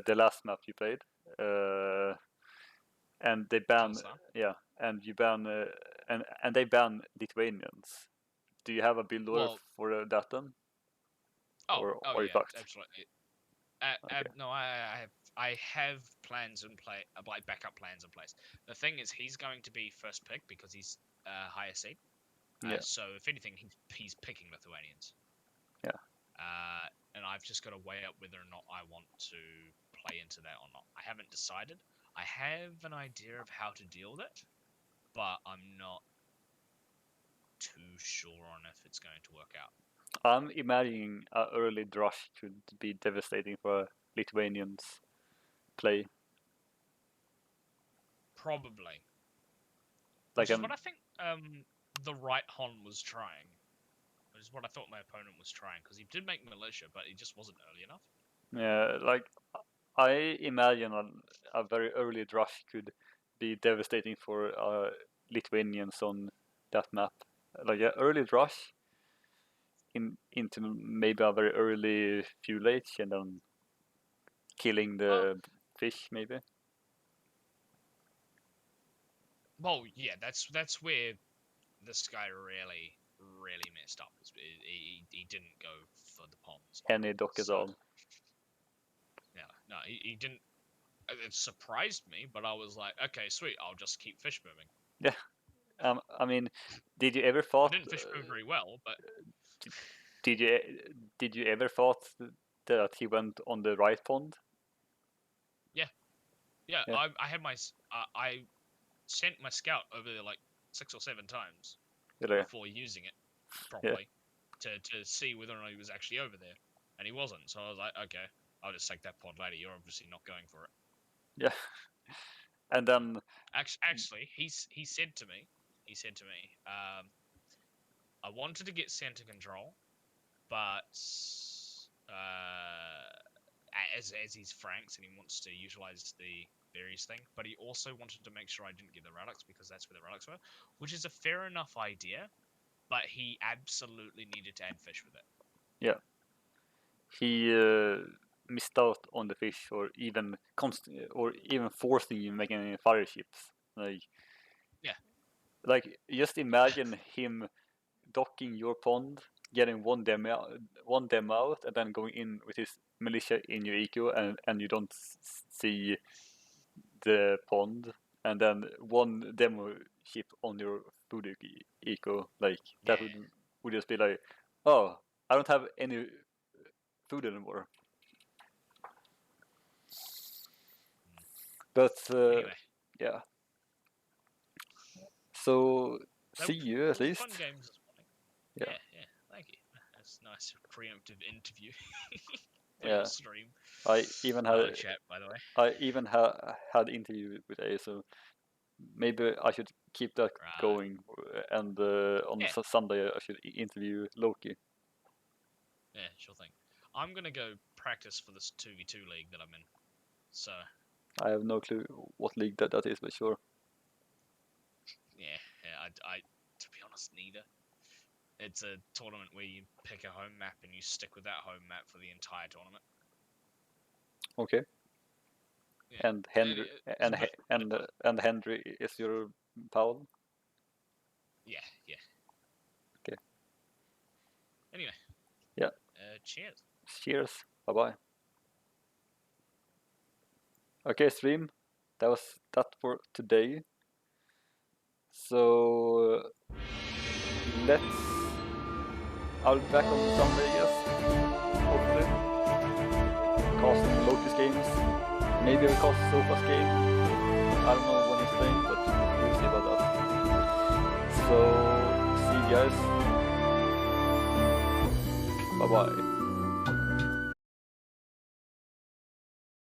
[SPEAKER 2] last map you played, and they ban, and you ban, and they ban Lithuanians. Do you have a build order for that then?
[SPEAKER 3] Or
[SPEAKER 2] yeah, fucked?
[SPEAKER 3] Absolutely.
[SPEAKER 2] Okay.
[SPEAKER 3] No, I have plans in play, like backup plans in place. The thing is, he's going to be first pick because he's higher seed. So if anything, he's picking Lithuanians.
[SPEAKER 2] Yeah.
[SPEAKER 3] And I've just got to weigh up whether or not I want to play into that or not. I haven't decided. I have an idea of how to deal with it, but I'm not too sure on if it's going to work out.
[SPEAKER 2] I'm imagining an early drush could be devastating for Lithuanians play.
[SPEAKER 3] Probably.
[SPEAKER 2] Like
[SPEAKER 3] Which is what I think Therighthon was trying. Which is what I thought my opponent was trying, because he did make militia, but he just wasn't early enough.
[SPEAKER 2] yeah, like I imagine a very early drush could be devastating for Lithuanians on that map. Like an early drush into maybe a very early fuel age and then killing the fish maybe.
[SPEAKER 3] Well, yeah, that's where this guy really messed up. He didn't go for the ponds.
[SPEAKER 2] Any dock at all.
[SPEAKER 3] Yeah, no, he didn't. It surprised me, but I was like, okay, sweet, I'll just keep fish moving.
[SPEAKER 2] Yeah. I mean, did you ever
[SPEAKER 3] I
[SPEAKER 2] thought?
[SPEAKER 3] didn't fish move very well, but
[SPEAKER 2] Did you ever thought that he went on the right pond?
[SPEAKER 3] yeah,
[SPEAKER 2] Yeah.
[SPEAKER 3] I had my I sent my scout over there like 6 or 7 times
[SPEAKER 2] Really?
[SPEAKER 3] before using it properly to see whether or not he was actually over there, and he wasn't. So I was like, okay, I'll just take that pod later. You're obviously not going for it.
[SPEAKER 2] Yeah. And then
[SPEAKER 3] Actually, he said to me, I wanted to get center control, but as he's Franks and he wants to utilize the berries thing, but he also wanted to make sure I didn't get the relics because that's where the relics were, which is a fair enough idea, but he absolutely needed to add fish with it.
[SPEAKER 2] he missed out on the fish, or even forcing you making any fire ships. Like just imagine him docking your pond, getting one dem out, and then going in with his militia in your eco, and you don't see the pond, and then one demo ship on your food eco. Like that would just be like, oh, I don't have any food anymore. But
[SPEAKER 3] Anyway,
[SPEAKER 2] yeah. So
[SPEAKER 3] that
[SPEAKER 2] see you at
[SPEAKER 3] was
[SPEAKER 2] least.
[SPEAKER 3] fun games this morning.
[SPEAKER 2] Yeah.
[SPEAKER 3] Yeah, thank you. That's a nice preemptive interview.
[SPEAKER 2] Yeah.
[SPEAKER 3] Stream.
[SPEAKER 2] I even had
[SPEAKER 3] chat, by the way.
[SPEAKER 2] I even had interview with A, so maybe I should keep that going. And on Sunday I should interview Loki.
[SPEAKER 3] Yeah, sure thing. I'm gonna go practice for this 2v2 league that I'm in. So
[SPEAKER 2] I have no clue what league that is, but sure.
[SPEAKER 3] yeah. I to be honest, neither. It's a tournament where you pick a home map and you stick with that home map for the entire tournament.
[SPEAKER 2] Okay.
[SPEAKER 3] Yeah.
[SPEAKER 2] And Henry and Henry is your pal?
[SPEAKER 3] Yeah.
[SPEAKER 2] Okay.
[SPEAKER 3] Anyway.
[SPEAKER 2] Yeah.
[SPEAKER 3] Cheers.
[SPEAKER 2] Cheers. Bye bye. Okay, stream. That was that for today. So I'll be back on Sunday, I guess. Hopefully. Casting Lotus games. Maybe I'll cast Sofa's game. I don't know when he's playing, but we'll see about that. So see you guys. Bye bye.